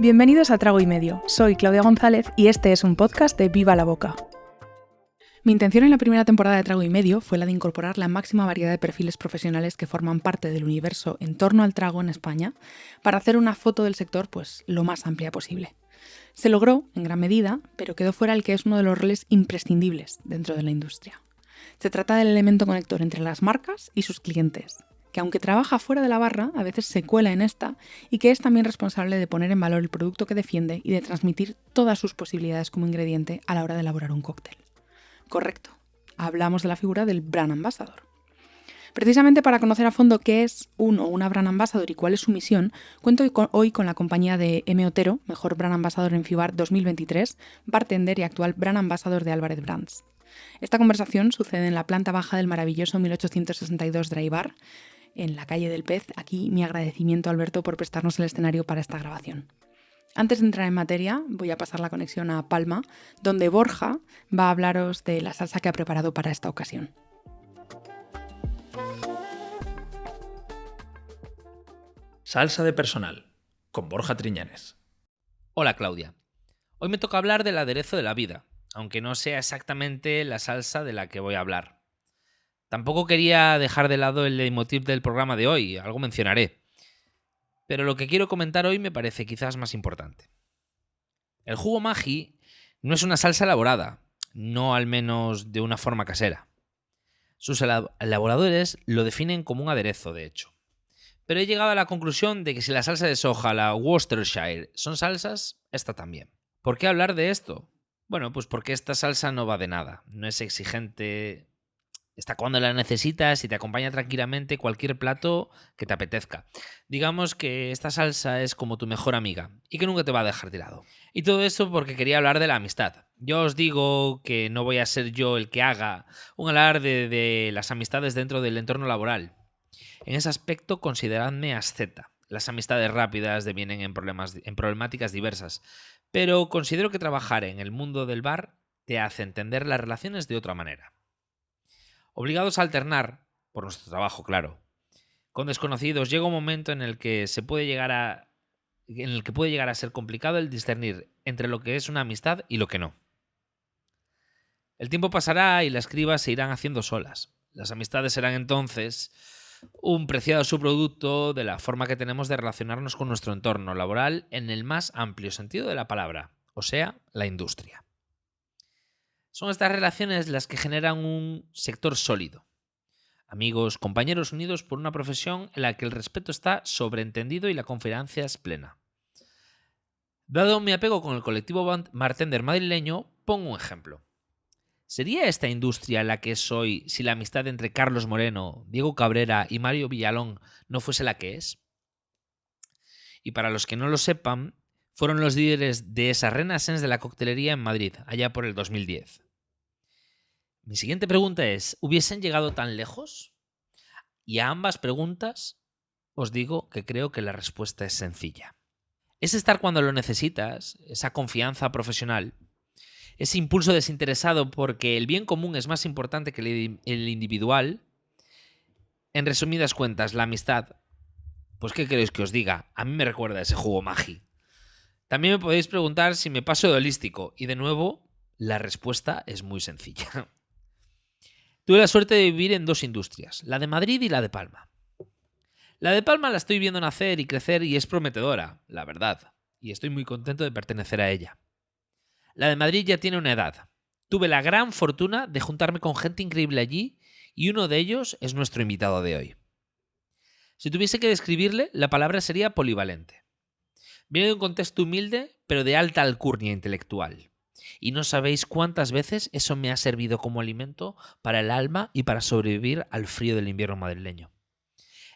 Bienvenidos a Trago y Medio. Soy Claudia González y este es un podcast de Viva la Boca. Mi intención en la primera temporada de Trago y Medio fue la de incorporar la máxima variedad de perfiles profesionales que forman parte del universo en torno al trago en España para hacer una foto del sector lo más amplia posible. Se logró, en gran medida, pero quedó fuera el que es uno de los roles imprescindibles dentro de la industria. Se trata del elemento conector entre las marcas y sus clientes, que aunque trabaja fuera de la barra, a veces se cuela en esta y que es también responsable de poner en valor el producto que defiende y de transmitir todas sus posibilidades como ingrediente a la hora de elaborar un cóctel. Correcto, hablamos de la figura del Brand Ambassador. Precisamente para conocer a fondo qué es una Brand Ambassador y cuál es su misión, cuento hoy con la compañía de M. Otero, mejor Brand Ambassador en FIBAR 2023, bartender y actual Brand Ambassador de Álvarez Brands. Esta conversación sucede en la planta baja del maravilloso 1862 Dry Bar, en la calle del Pez. Aquí mi agradecimiento, Alberto, por prestarnos el escenario para esta grabación. Antes de entrar en materia, voy a pasar la conexión a Palma, donde Borja va a hablaros de la salsa que ha preparado para esta ocasión. Salsa de personal, con Borja Triñanes. Hola Claudia. Hoy me toca hablar del aderezo de la vida, aunque no sea exactamente la salsa de la que voy a hablar. Tampoco quería dejar de lado el leitmotiv del programa de hoy, algo mencionaré. Pero lo que quiero comentar hoy me parece quizás más importante. El jugo Maggi no es una salsa elaborada, no al menos de una forma casera. Sus elaboradores lo definen como un aderezo, de hecho. Pero he llegado a la conclusión de que si la salsa de soja, la Worcestershire, son salsas, esta también. ¿Por qué hablar de esto? Bueno, pues porque esta salsa no va de nada, no es exigente. Está cuando la necesitas y te acompaña tranquilamente cualquier plato que te apetezca. Digamos que esta salsa es como tu mejor amiga y que nunca te va a dejar tirado. Y todo eso porque quería hablar de la amistad. Yo os digo que no voy a ser yo el que haga un alarde de las amistades dentro del entorno laboral. En ese aspecto consideradme asceta. Las amistades rápidas devienen en problemáticas diversas. Pero considero que trabajar en el mundo del bar te hace entender las relaciones de otra manera. Obligados a alternar, por nuestro trabajo, claro, con desconocidos, llega un momento en el que puede llegar a ser complicado el discernir entre lo que es una amistad y lo que no. El tiempo pasará y las cribas se irán haciendo solas. Las amistades serán entonces un preciado subproducto de la forma que tenemos de relacionarnos con nuestro entorno laboral en el más amplio sentido de la palabra, o sea, la industria. Son estas relaciones las que generan un sector sólido. Amigos, compañeros unidos por una profesión en la que el respeto está sobreentendido y la confianza es plena. Dado mi apego con el colectivo bartender madrileño, pongo un ejemplo. ¿Sería esta industria la que es hoy si la amistad entre Carlos Moreno, Diego Cabrera y Mario Villalón no fuese la que es? Y para los que no lo sepan, fueron los líderes de esa renaissance de la coctelería en Madrid, allá por el 2010. Mi siguiente pregunta es, ¿hubiesen llegado tan lejos? Y a ambas preguntas os digo que creo que la respuesta es sencilla. Es estar cuando lo necesitas, esa confianza profesional, ese impulso desinteresado porque el bien común es más importante que el individual. En resumidas cuentas, la amistad, pues ¿qué queréis que os diga? A mí me recuerda a ese jugo Maggi. También me podéis preguntar si me paso de holístico y de nuevo la respuesta es muy sencilla. Tuve la suerte de vivir en dos industrias, la de Madrid y la de Palma. La de Palma la estoy viendo nacer y crecer y es prometedora, la verdad, y estoy muy contento de pertenecer a ella. La de Madrid ya tiene una edad. Tuve la gran fortuna de juntarme con gente increíble allí y uno de ellos es nuestro invitado de hoy. Si tuviese que describirle, la palabra sería polivalente. Viene de un contexto humilde, pero de alta alcurnia intelectual. Y no sabéis cuántas veces eso me ha servido como alimento para el alma y para sobrevivir al frío del invierno madrileño.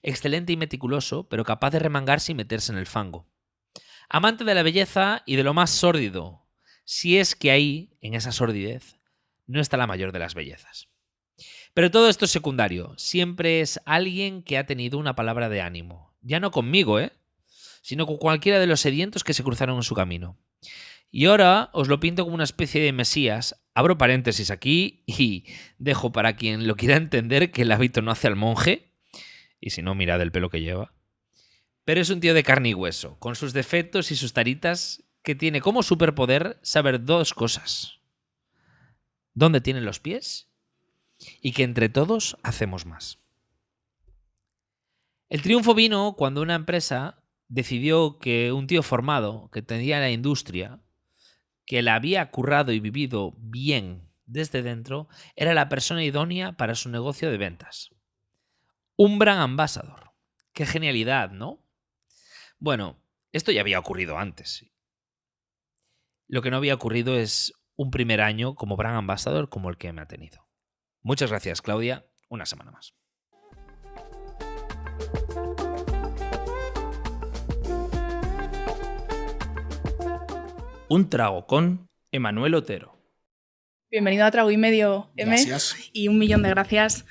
Excelente y meticuloso, pero capaz de remangarse y meterse en el fango. Amante de la belleza y de lo más sórdido, si es que ahí, en esa sordidez, no está la mayor de las bellezas. Pero todo esto es secundario. Siempre es alguien que ha tenido una palabra de ánimo. Ya no conmigo, sino con cualquiera de los sedientos que se cruzaron en su camino. Y ahora os lo pinto como una especie de mesías. Abro paréntesis aquí y dejo para quien lo quiera entender que el hábito no hace al monje. Y si no, mirad el pelo que lleva. Pero es un tío de carne y hueso, con sus defectos y sus taritas, que tiene como superpoder saber dos cosas. ¿Dónde tienen los pies? Y que entre todos hacemos más. El triunfo vino cuando una empresa decidió que un tío formado, que tenía la industria, que la había currado y vivido bien desde dentro, era la persona idónea para su negocio de ventas. Un brand ambassador. ¡Qué genialidad!, ¿no? Bueno, esto ya había ocurrido antes. Lo que no había ocurrido es un primer año como brand ambassador como el que me ha tenido. Muchas gracias, Claudia. Una semana más. Un trago con Emanuel Otero. Bienvenido a Trago y Medio, M. Gracias. Y 1.000.000 de gracias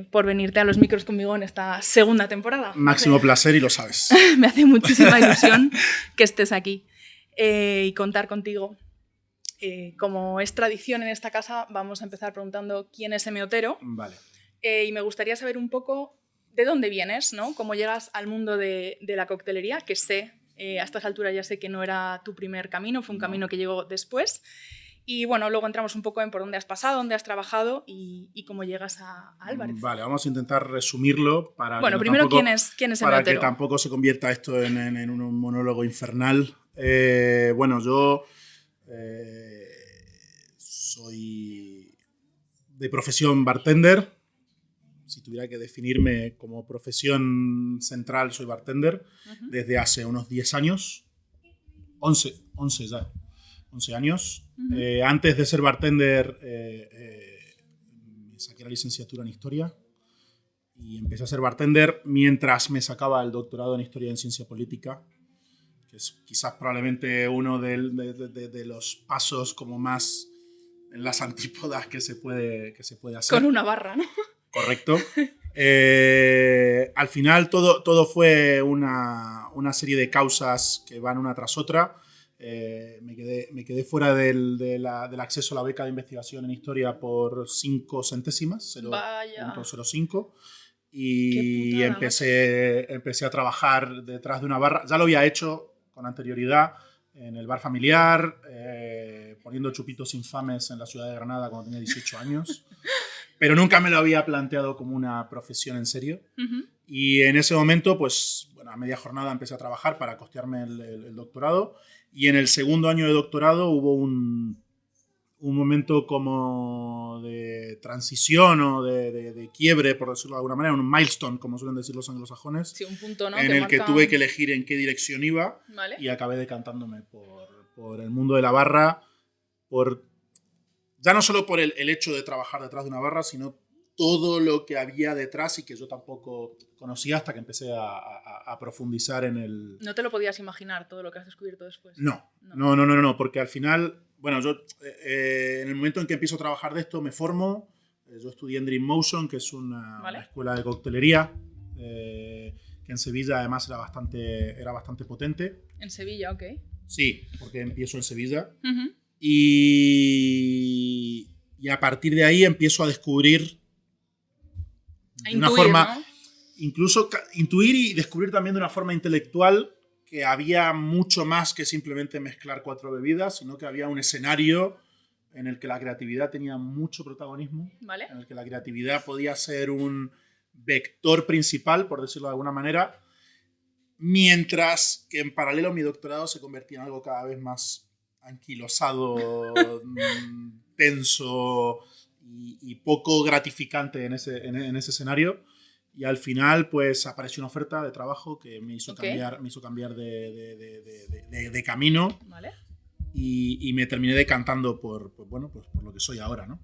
por venirte a los micros conmigo en esta segunda temporada. Máximo placer y lo sabes. Me hace muchísima ilusión que estés aquí y contar contigo. Como es tradición en esta casa, vamos a empezar preguntando quién es M. Otero. Vale. Y me gustaría saber un poco de dónde vienes, ¿no? Cómo llegas al mundo de la coctelería, que sé, a estas alturas ya sé que no era tu primer camino, fue un camino que llegó después. Y bueno, luego entramos un poco en por dónde has pasado, dónde has trabajado y cómo llegas a Álvarez. Vale, vamos a intentar resumirlo para Bueno, que primero, tampoco, ¿quién es M. para Otero? que tampoco se convierta esto en un monólogo infernal. Bueno, yo soy de profesión bartender. Si tuviera que definirme como profesión central, soy bartender desde hace unos 10 años. 11 ya. 11 años. Antes de ser bartender, me saqué la licenciatura en Historia y empecé a ser bartender mientras me sacaba el doctorado en Historia y en Ciencia Política, que es quizás probablemente uno de los pasos como más en las antípodas que se puede hacer. Con una barra, ¿no? Correcto. Al final todo fue una serie de causas que van una tras otra. Me quedé fuera del acceso a la beca de investigación en historia por 5 centésimas, 0.05, y empecé a trabajar detrás de una barra. Ya lo había hecho con anterioridad en el bar familiar, poniendo chupitos infames en la ciudad de Granada cuando tenía 18 años, pero nunca me lo había planteado como una profesión en serio. Y en ese momento, pues, bueno, a media jornada empecé a trabajar para costearme el doctorado. Y en el segundo año de doctorado hubo un momento como de transición o de quiebre, por decirlo de alguna manera, un milestone, como suelen decir los anglosajones, sí, un punto, ¿no? en el que tuve que elegir en qué dirección iba. Vale. Y acabé decantándome por el mundo de la barra, ya no solo por el hecho de trabajar detrás de una barra, sino todo lo que había detrás y que yo tampoco conocía hasta que empecé a profundizar en el... ¿No te lo podías imaginar todo lo que has descubierto después? No, porque al final, bueno, yo en el momento en que empiezo a trabajar de esto me formo. Yo estudié en Dream Motion, que es una escuela de coctelería, que en Sevilla además era bastante potente. En Sevilla, ok. Sí, porque empiezo en Sevilla. Y a partir de ahí empiezo a descubrir de una forma, ¿no? Incluso intuir y descubrir también de una forma intelectual que había mucho más que simplemente mezclar 4 bebidas, sino que había un escenario en el que la creatividad tenía mucho protagonismo, ¿vale? En el que la creatividad podía ser un vector principal, por decirlo de alguna manera, mientras que en paralelo mi doctorado se convertía en algo cada vez más anquilosado, tenso y poco gratificante en ese escenario. Y al final pues apareció una oferta de trabajo que me hizo cambiar de camino. ¿Vale? Y me terminé decantando por lo que soy ahora, ¿no?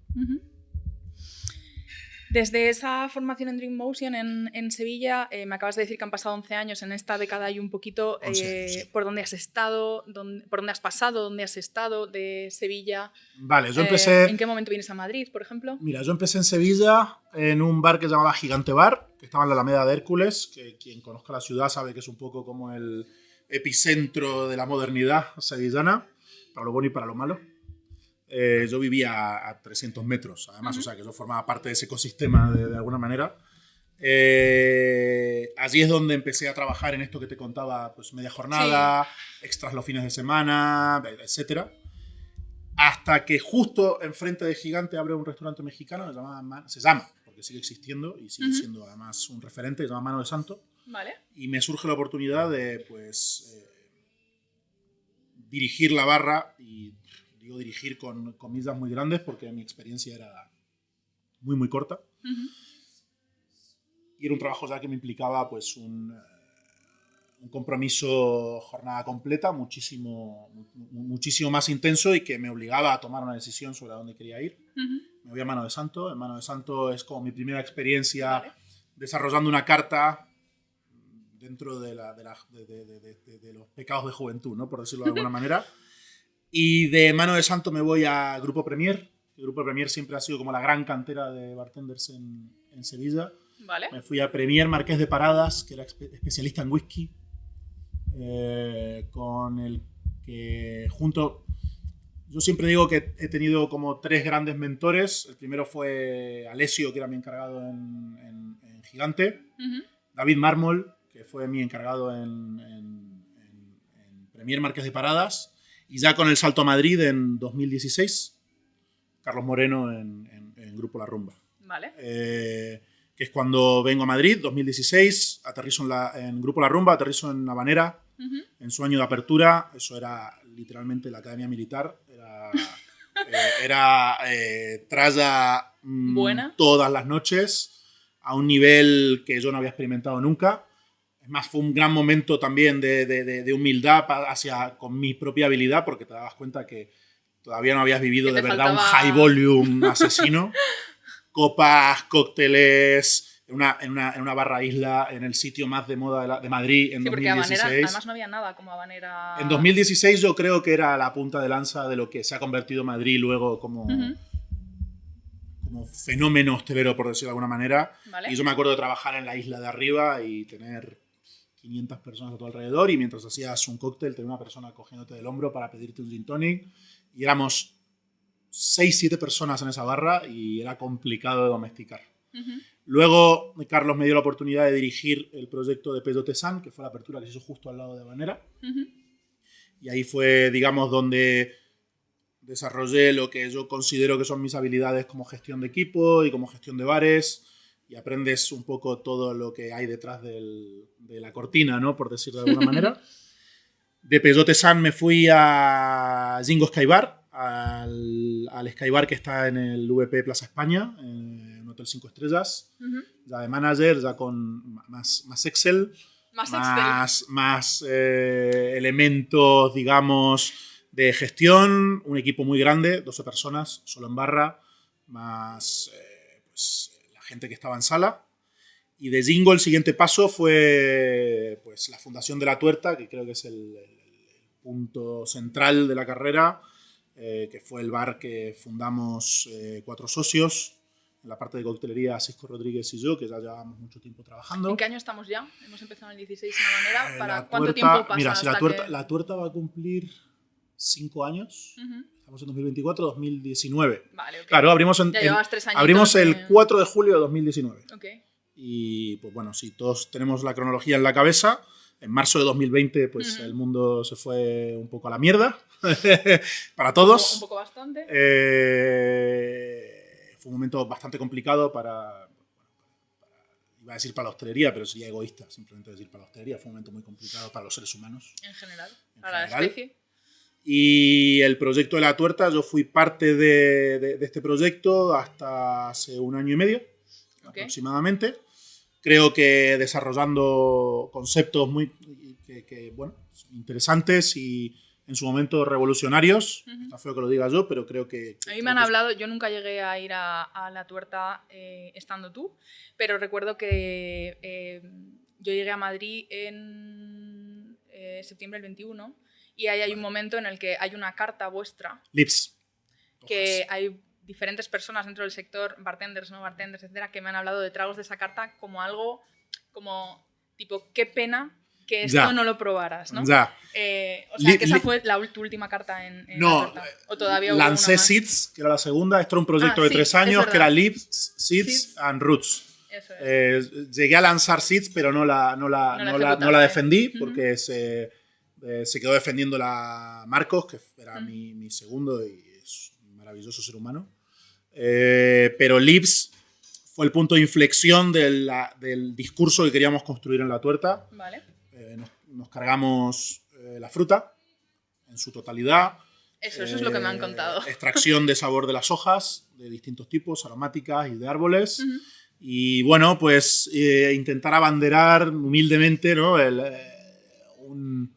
Desde esa formación en Dream Motion en Sevilla, me acabas de decir que han pasado 11 años en esta década y un poquito. Sí. ¿Por dónde has estado? ¿Por dónde has pasado? ¿Dónde has estado de Sevilla? Vale, yo empecé... ¿En qué momento vienes a Madrid, por ejemplo? Mira, yo empecé en Sevilla en un bar que se llamaba Gigante Bar, que estaba en la Alameda de Hércules, que quien conozca la ciudad sabe que es un poco como el epicentro de la modernidad sevillana, para lo bueno y para lo malo. Yo vivía a 300 metros, además, o sea que yo formaba parte de ese ecosistema de alguna manera. allí es donde empecé a trabajar en esto que te contaba, pues media jornada, extras los fines de semana, etcétera. Hasta que justo enfrente de Gigante abre un restaurante mexicano, se llama, porque sigue existiendo y sigue siendo además un referente, se llama Mano de Santo. Vale. Y me surge la oportunidad de, pues, dirigir la barra, y digo dirigir con comillas muy grandes porque mi experiencia era muy corta. Y era un trabajo ya que me implicaba, pues, un compromiso jornada completa, muchísimo más intenso, y que me obligaba a tomar una decisión sobre a dónde quería ir. Me voy a Mano de Santo. En Mano de Santo es como mi primera experiencia desarrollando una carta dentro de los pecados de juventud, ¿no? Por decirlo de alguna manera. Y de Mano de Santo me voy a Grupo Premier. El Grupo Premier siempre ha sido como la gran cantera de bartenders en Sevilla. Vale. Me fui a Premier Marqués de Paradas, que era especialista en whisky, con el que junto... Yo siempre digo que he tenido como 3 grandes mentores. El primero fue Alessio, que era mi encargado en Gigante. David Mármol, que fue mi encargado en Premier Marqués de Paradas. Y ya con el salto a Madrid en 2016, Carlos Moreno en Grupo La Rumba. Vale. Que es cuando vengo a Madrid, 2016, aterrizo en Grupo La Rumba, aterrizo en Habanera, en su año de apertura. Eso era literalmente la Academia Militar. Era tralla buena todas las noches, a un nivel que yo no había experimentado nunca. Es más, fue un gran momento también de humildad con mi propia habilidad, porque te dabas cuenta que todavía no habías vivido de verdad un high volume asesino. Copas, cócteles, en una barra isla, en el sitio más de moda de Madrid en 2016. Porque Habanera, además no había nada como Habanera. En 2016 yo creo que era la punta de lanza de lo que se ha convertido Madrid luego como fenómeno hostelero, por decirlo de alguna manera. Vale. Y yo me acuerdo de trabajar en la isla de arriba y tener 500 personas a tu alrededor, y mientras hacías un cóctel tenía una persona cogiéndote del hombro para pedirte un gin tonic, y éramos 6-7 personas en esa barra y era complicado de domesticar. Luego Carlos me dio la oportunidad de dirigir el proyecto de Peyote San, que fue la apertura que se hizo justo al lado de Habanera. Y ahí fue, digamos, donde desarrollé lo que yo considero que son mis habilidades como gestión de equipo y como gestión de bares, y aprendes un poco todo lo que hay detrás de la cortina, ¿no? Por decirlo de alguna manera. De Peyote San me fui a Jingo Sky Bar, al Sky Bar que está en el VP Plaza España, en un hotel 5 estrellas, ya de manager, ya con más Excel, más elementos, digamos, de gestión, un equipo muy grande, 12 personas, solo en barra, más pues, la gente que estaba en sala. Y de Jingo el siguiente paso fue, pues, la fundación de La Tuerta, que creo que es el punto central de la carrera, que fue el bar que fundamos 4 socios. En la parte de coctelería, Cisco Rodríguez y yo, que ya llevábamos mucho tiempo trabajando. ¿En qué año estamos ya? Hemos empezado en el 16 de Habanera. ¿Para Tuerta, cuánto tiempo pasa? Mira, si hasta la tuerta va a cumplir 5 años. Estamos en 2024, 2019. Vale, okay. Claro, abrimos el 4 de julio de 2019. Okay. Y pues bueno, si todos tenemos la cronología en la cabeza, en marzo de 2020 pues el mundo se fue un poco a la mierda para todos. Un poco bastante. Fue un momento bastante complicado iba a decir para la hostelería, pero sería egoísta simplemente decir para la hostelería. Fue un momento muy complicado para los seres humanos. En general, para la especie. Y el proyecto de La Tuerta, yo fui parte de este proyecto hasta hace 1 año y medio, aproximadamente. Creo que desarrollando conceptos muy bueno, interesantes y en su momento revolucionarios. Está feo que lo diga yo, pero creo que... A mí me han hablado, yo nunca llegué a ir a La Tuerta estando tú, pero recuerdo que yo llegué a Madrid en septiembre del 21 y ahí hay un momento en el que hay una carta vuestra. Lips. Que hay diferentes personas dentro del sector, bartenders, no bartenders, etcétera, que me han hablado de tragos de esa carta como algo, como tipo, qué pena que esto no lo probaras, ¿no? Ya. O sea, que esa fue tu última carta en no, La Tuerta. ¿O todavía lancé Seeds, que era la segunda. Esto era un proyecto de 3 años, que era Lips, Seeds and Roots. Eso es. Llegué a lanzar Seeds, pero no la defendí porque se quedó defendiendo Marcos, que era mi segundo y es un maravilloso ser humano. Pero Lips fue el punto de inflexión del discurso que queríamos construir en la tuerta. Vale. Nos cargamos la fruta en su totalidad. Eso es lo que me han contado. Extracción de sabor de las hojas, de distintos tipos, aromáticas y de árboles. Y bueno, pues intentar abanderar humildemente, ¿no? Un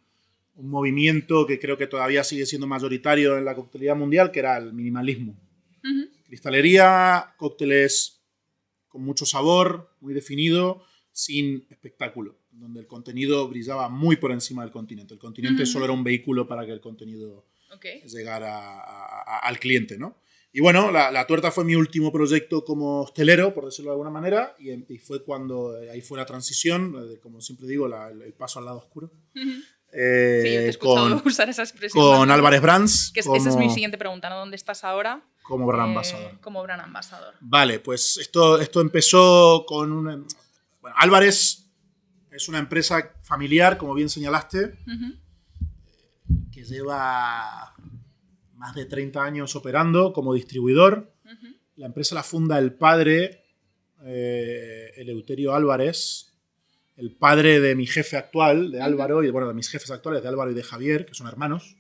movimiento que creo que todavía sigue siendo mayoritario en la coctelería mundial, que era el minimalismo. Cristalería, cócteles con mucho sabor, muy definido, sin espectáculo, donde el contenido brillaba muy por encima del continente. El continente solo era un vehículo para que el contenido llegara al cliente, ¿no? Y bueno, la tuerta fue mi último proyecto como hostelero, por decirlo de alguna manera, y fue cuando ahí fue la transición, como siempre digo, el paso al lado oscuro. Sí, yo te he escuchado usar esa expresión. Con Álvarez Brands. Esa es mi siguiente pregunta, ¿no? ¿Dónde estás ahora? Como brand ambassador. Como brand ambassador. Vale, pues esto empezó con bueno, Álvarez es una empresa familiar, como bien señalaste, que lleva más de 30 años operando como distribuidor. La empresa la funda el padre, Eleuterio Álvarez, el padre de mi jefe actual, de Álvaro, y bueno, de mis jefes actuales, de Álvaro y de Javier, que son hermanos.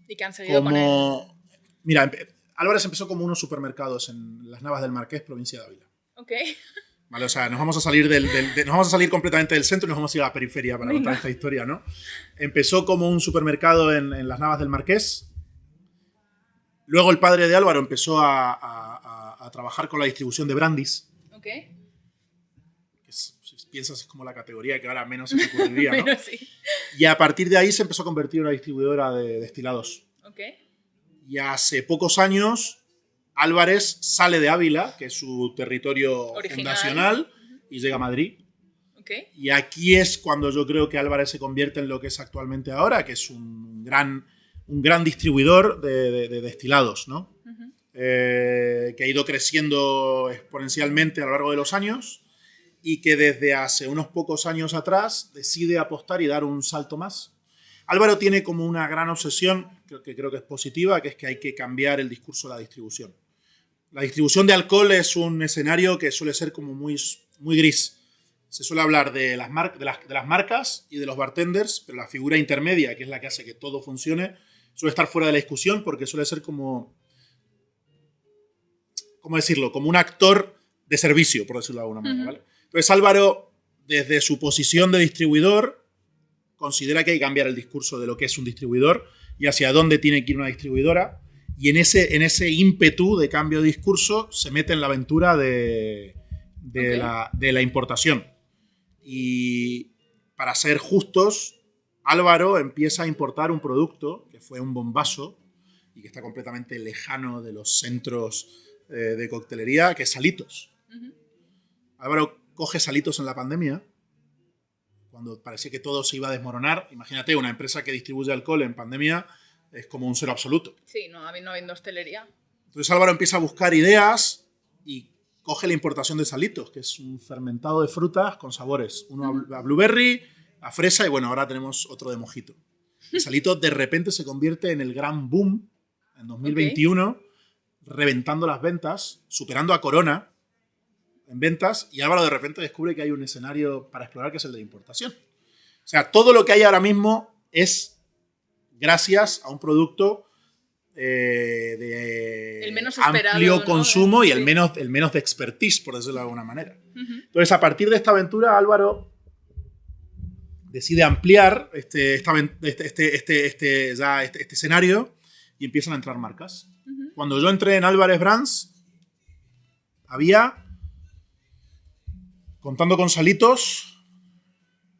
¿Y que han seguido con él? Mira, Álvarez empezó como unos supermercados en Las Navas del Marqués, provincia de Ávila. Ok. Vale, o sea, nos vamos a salir completamente del centro y nos vamos a ir a la periferia para contar esta historia, ¿no? Empezó como un supermercado en Las Navas del Marqués. Luego el padre de Álvaro empezó a trabajar con la distribución de brandies. Ok. Que si piensas es como la categoría que ahora menos se te ocurriría, ¿no? Pero sí. Y a partir de ahí se empezó a convertir en una distribuidora de destilados. Ok. Y hace pocos años Álvarez sale de Ávila, que es su territorio fundacional, y llega a Madrid. Okay. Y aquí es cuando yo creo que Álvarez se convierte en lo que es actualmente ahora, que es un gran distribuidor de destilados, ¿no? Que ha ido creciendo exponencialmente a lo largo de los años y que desde hace unos pocos años atrás decide apostar y dar un salto más. Álvaro tiene como una gran obsesión, que creo que es positiva, que es que hay que cambiar el discurso de la distribución. La distribución de alcohol es un escenario que suele ser como muy gris. Se suele hablar de las marcas y de los bartenders, pero la figura intermedia, que es la que hace que todo funcione, suele estar fuera de la discusión porque suele ser como, ¿cómo decirlo? Como un actor de servicio, por decirlo de alguna manera, ¿vale? Entonces Álvaro, desde su posición de distribuidor, considera que hay que cambiar el discurso de lo que es un distribuidor y hacia dónde tiene que ir una distribuidora. Y en ese ímpetu de cambio de discurso se mete en la aventura de la importación. Y para ser justos, Álvaro empieza a importar un producto que fue un bombazo y que está completamente lejano de los centros de coctelería, que es Salitos. Álvaro coge Salitos en la pandemia, cuando parecía que todo se iba a desmoronar. Imagínate, una empresa que distribuye alcohol en pandemia es como un cero absoluto. Sí, no habiendo hostelería. Entonces Álvaro empieza a buscar ideas y coge la importación de Salitos, que es un fermentado de frutas con sabores. Uno a blueberry, a fresa y bueno, ahora tenemos otro de mojito. Y Salitos de repente se convierte en el gran boom en 2021, reventando las ventas, superando a Corona en ventas, y Álvaro de repente descubre que hay un escenario para explorar que es el de importación. O sea, todo lo que hay ahora mismo es gracias a un producto de el menos esperado, amplio consumo, ¿no? Y sí. el menos de expertise, por decirlo de alguna manera. Entonces, a partir de esta aventura, Álvaro decide ampliar este escenario y empiezan a entrar marcas. Cuando yo entré en Álvarez Brands, había, contando con Salitos,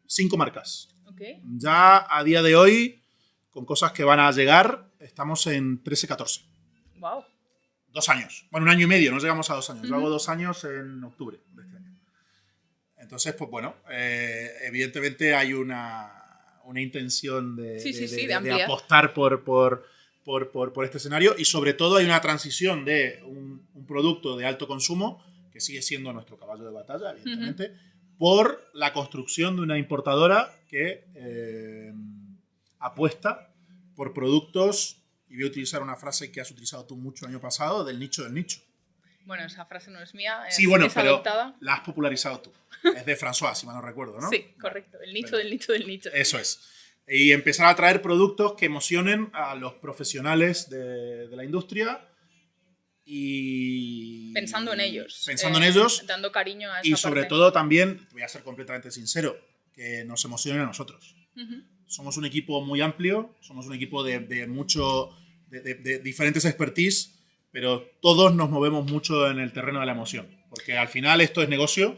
5 marcas. Okay. Ya a día de hoy, con cosas que van a llegar, estamos en 13-14. Wow. 2 años. Bueno, 1 año y medio, no llegamos a 2 años. Yo hago 2 años en octubre de este año. Entonces, pues bueno, evidentemente hay una intención de ampliar. apostar por por este escenario, y sobre todo hay una transición de un producto de alto consumo, que sigue siendo nuestro caballo de batalla, evidentemente, por la construcción de una importadora que apuesta por productos, y voy a utilizar una frase que has utilizado tú mucho el año pasado, del nicho del nicho. Bueno, esa frase no es mía, Sí, bueno, pero adoptada. la has popularizado tú. Es de François, si mal no recuerdo, ¿no? Sí, correcto. El nicho del nicho del nicho. Eso es. Y empezar a traer productos que emocionen a los profesionales de la industria y... Pensando en ellos. Pensando en ellos. Dando cariño a esa Y sobre parte. todo también, voy a ser completamente sincero, que nos emocionen a nosotros. Somos un equipo muy amplio, somos un equipo de diferentes expertise, pero todos nos movemos mucho en el terreno de la emoción. Porque al final esto es negocio,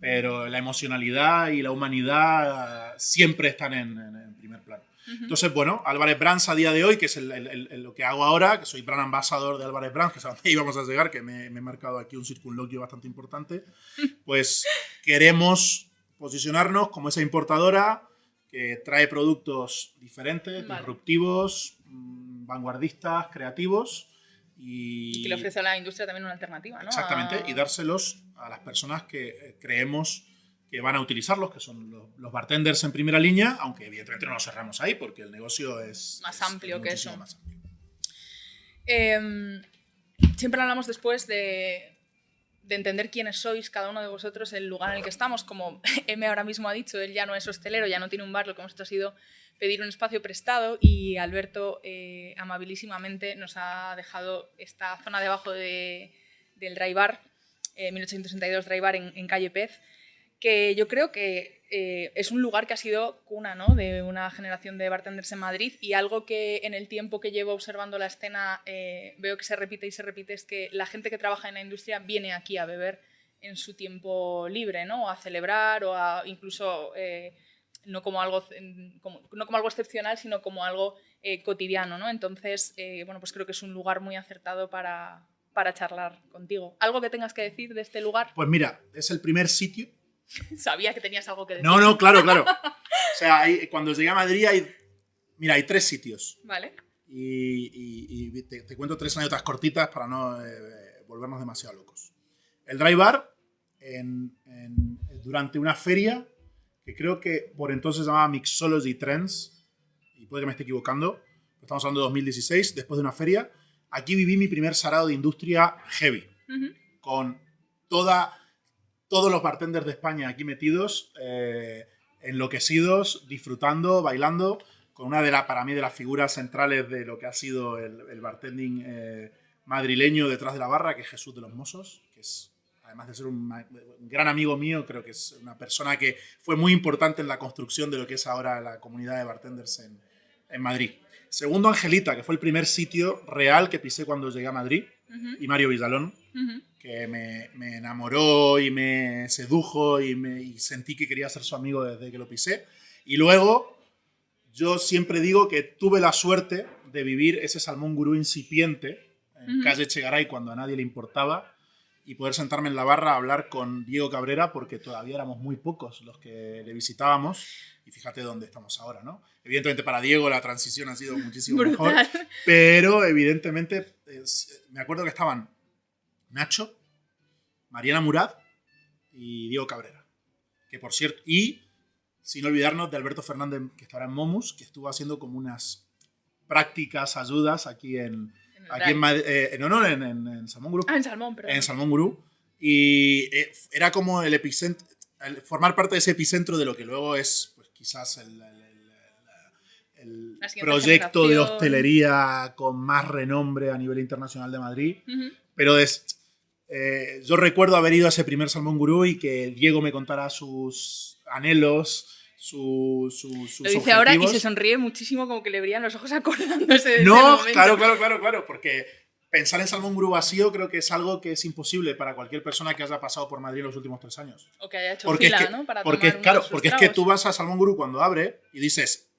pero la emocionalidad y la humanidad siempre están en primer plano. Entonces, bueno, Álvarez Brands a día de hoy, que es lo que hago ahora, que soy brand ambassador de Álvarez Brands, que es a donde íbamos a llegar, que me he marcado aquí un circunloquio bastante importante, pues queremos posicionarnos como esa importadora que trae productos diferentes, disruptivos, vanguardistas, creativos, y que le ofrece a la industria también una alternativa, ¿no? Exactamente, y dárselos a las personas que creemos que van a utilizarlos, que son los bartenders en primera línea, aunque evidentemente no nos cerramos ahí porque el negocio es más amplio que eso. Más amplio. Siempre hablamos después de entender quiénes sois cada uno de vosotros, el lugar en el que estamos. Como M ahora mismo ha dicho, él ya no es hostelero, ya no tiene un bar, lo que hemos hecho ha sido pedir un espacio prestado, y Alberto amabilísimamente nos ha dejado esta zona debajo del Dry Bar, 1862 Dry Bar en Calle Pez, que yo creo que es un lugar que ha sido cuna, ¿no?, de una generación de bartenders en Madrid, y algo que en el tiempo que llevo observando la escena veo que se repite y se repite, es que la gente que trabaja en la industria viene aquí a beber en su tiempo libre, ¿no?, o a celebrar, o a incluso... no como algo excepcional, sino como algo cotidiano, ¿no? Entonces, bueno, pues creo que es un lugar muy acertado para charlar contigo. ¿Algo que tengas que decir de este lugar? Pues mira, es el primer sitio. Sabía que tenías algo que decir. No, claro. O sea, cuando llegué a Madrid hay 3 sitios. Vale. Y te cuento 3 anécdotas cortitas para no volvernos demasiado locos. El Dry Bar, durante una feria que creo que por entonces se llamaba Mixology Trends, y puede que me esté equivocando, estamos hablando de 2016, después de una feria, aquí viví mi primer sarao de industria heavy, con todos los bartenders de España aquí metidos, enloquecidos, disfrutando, bailando, con una para mí de las figuras centrales de lo que ha sido el bartending madrileño detrás de la barra, que es Jesús de los Mossos, que es... Además de ser un gran amigo mío, creo que es una persona que fue muy importante en la construcción de lo que es ahora la comunidad de bartenders en Madrid. Segundo, Angelita, que fue el primer sitio real que pisé cuando llegué a Madrid. Y Mario Villalón, que me enamoró y me sedujo y sentí que quería ser su amigo desde que lo pisé. Y luego, yo siempre digo que tuve la suerte de vivir ese Salmón Gurú incipiente en calle Echegaray cuando a nadie le importaba, y poder sentarme en la barra a hablar con Diego Cabrera, porque todavía éramos muy pocos los que le visitábamos, y fíjate dónde estamos ahora, ¿no? Evidentemente para Diego la transición ha sido muchísimo mejor, pero evidentemente me acuerdo que estaban Nacho, Mariana Murad y Diego Cabrera, que por cierto, y sin olvidarnos de Alberto Fernández, que está ahora en Momus, que estuvo haciendo como unas prácticas, ayudas aquí en Salmón Gurú. En Salmón, perdón. En Salmón Gurú. Y era como el epicentro, formar parte de ese epicentro de lo que luego es, pues quizás el proyecto de hostelería con más renombre a nivel internacional de Madrid. Pero yo recuerdo haber ido a ese primer Salmón Gurú y que Diego me contara sus anhelos, sus lo dice objetivos. Ahora y se sonríe muchísimo, como que le brillan los ojos acordándose de ese No, momento. claro, porque pensar en Salmón Gurú vacío creo que es algo que es imposible para cualquier persona que haya pasado por Madrid en los últimos 3 años. O que haya hecho fila, ¿no? Para porque tomar es que tú vas a Salmón Gurú cuando abre y dices,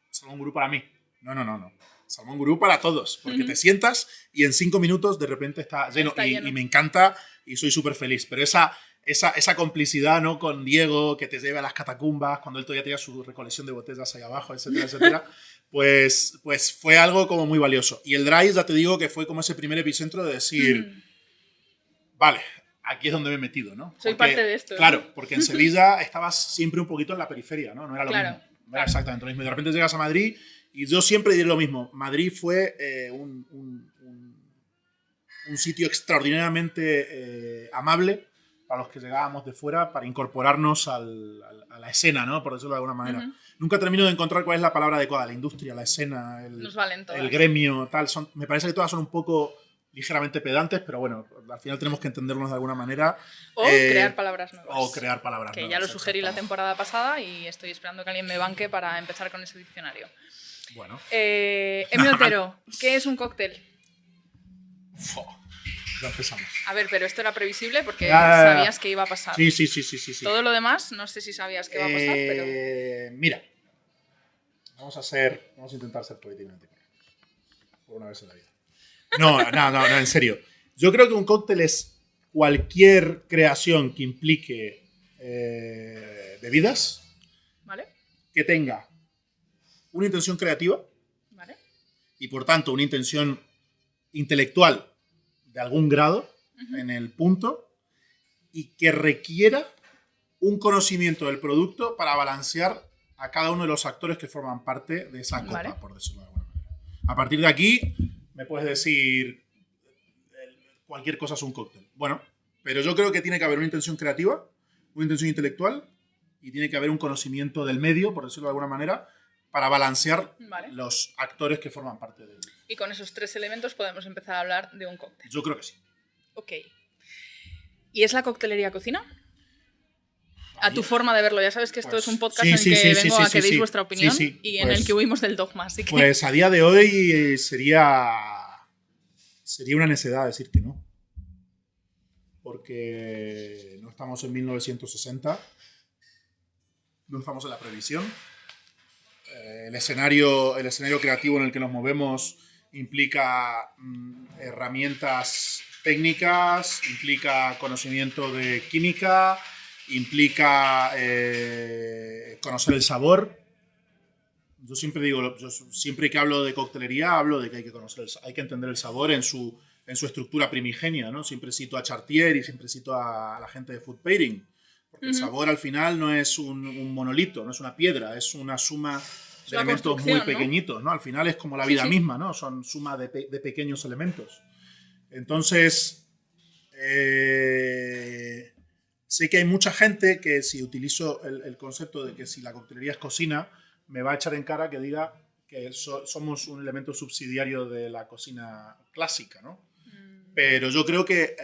Salmón Gurú para mí. No. Salmón Gurú para todos, porque te sientas y en 5 minutos de repente está lleno. Y me encanta y soy súper feliz. Pero esa esa complicidad, ¿no? Con Diego, que te lleva a las catacumbas, cuando él todavía tenía su recolección de botellas ahí abajo, etcétera, etcétera. Pues fue algo como muy valioso. Y el Dry, ya te digo que fue como ese primer epicentro de decir, vale, aquí es donde me he metido, ¿no? Soy parte de esto. Claro, porque en Sevilla estabas siempre un poquito en la periferia, ¿no? No era lo mismo. No era exactamente lo mismo. Y de repente llegas a Madrid y yo siempre diré lo mismo. Madrid fue un sitio extraordinariamente amable para los que llegábamos de fuera, para incorporarnos a la escena, ¿no? Por decirlo de alguna manera. Nunca termino de encontrar cuál es la palabra adecuada. La industria, la escena, el gremio, tal. Me parece que todas son un poco ligeramente pedantes, pero bueno, al final tenemos que entendernos de alguna manera. O crear palabras nuevas. O crear palabras que nuevas. Ya lo sugerí la temporada pasada y estoy esperando que alguien me banque para empezar con ese diccionario. Bueno. Emi Otero, ¿qué es un cóctel? Ya empezamos. A ver, pero esto era previsible porque sabías que iba a pasar. Sí. Todo lo demás, no sé si sabías que iba a pasar, pero... Mira, vamos a intentar ser políticamente correctos. Por una vez en la vida. No, en serio. Yo creo que un cóctel es cualquier creación que implique bebidas, ¿vale? Que tenga una intención creativa, ¿vale? Y por tanto una intención intelectual de algún grado en el punto, y que requiera un conocimiento del producto para balancear a cada uno de los actores que forman parte de esa copa, ¿vale? Por decirlo de alguna manera. A partir de aquí me puedes decir cualquier cosa es un cóctel. Bueno, pero yo creo que tiene que haber una intención creativa, una intención intelectual, y tiene que haber un conocimiento del medio, por decirlo de alguna manera, para balancear, ¿vale?, los actores que forman parte de él. Y con esos tres elementos podemos empezar a hablar de un cóctel. Yo creo que sí. Ok. ¿Y es la coctelería cocina? A tu forma de verlo. Ya sabes que esto es un podcast en el que vengo a que deis vuestra opinión y en el que huimos del dogma. Así que... Pues a día de hoy sería una necedad decir que no. Porque no estamos en 1960, no estamos en la previsión. El escenario creativo en el que nos movemos implica herramientas técnicas, implica conocimiento de química, implica conocer el sabor. Yo siempre digo, siempre que hablo de coctelería, hablo de que hay que entender el sabor en su estructura primigenia, ¿no? Siempre cito a Chartier y siempre cito a la gente de food pairing. Porque el sabor al final no es un monolito, no es una piedra, es una suma de elementos muy pequeñitos, ¿no? Al final es como la vida misma, ¿no? Son suma de pequeños elementos. Entonces, sé que hay mucha gente que si utilizo el concepto de que si la coctelería es cocina, me va a echar en cara que diga que somos un elemento subsidiario de la cocina clásica, ¿no? Pero yo creo que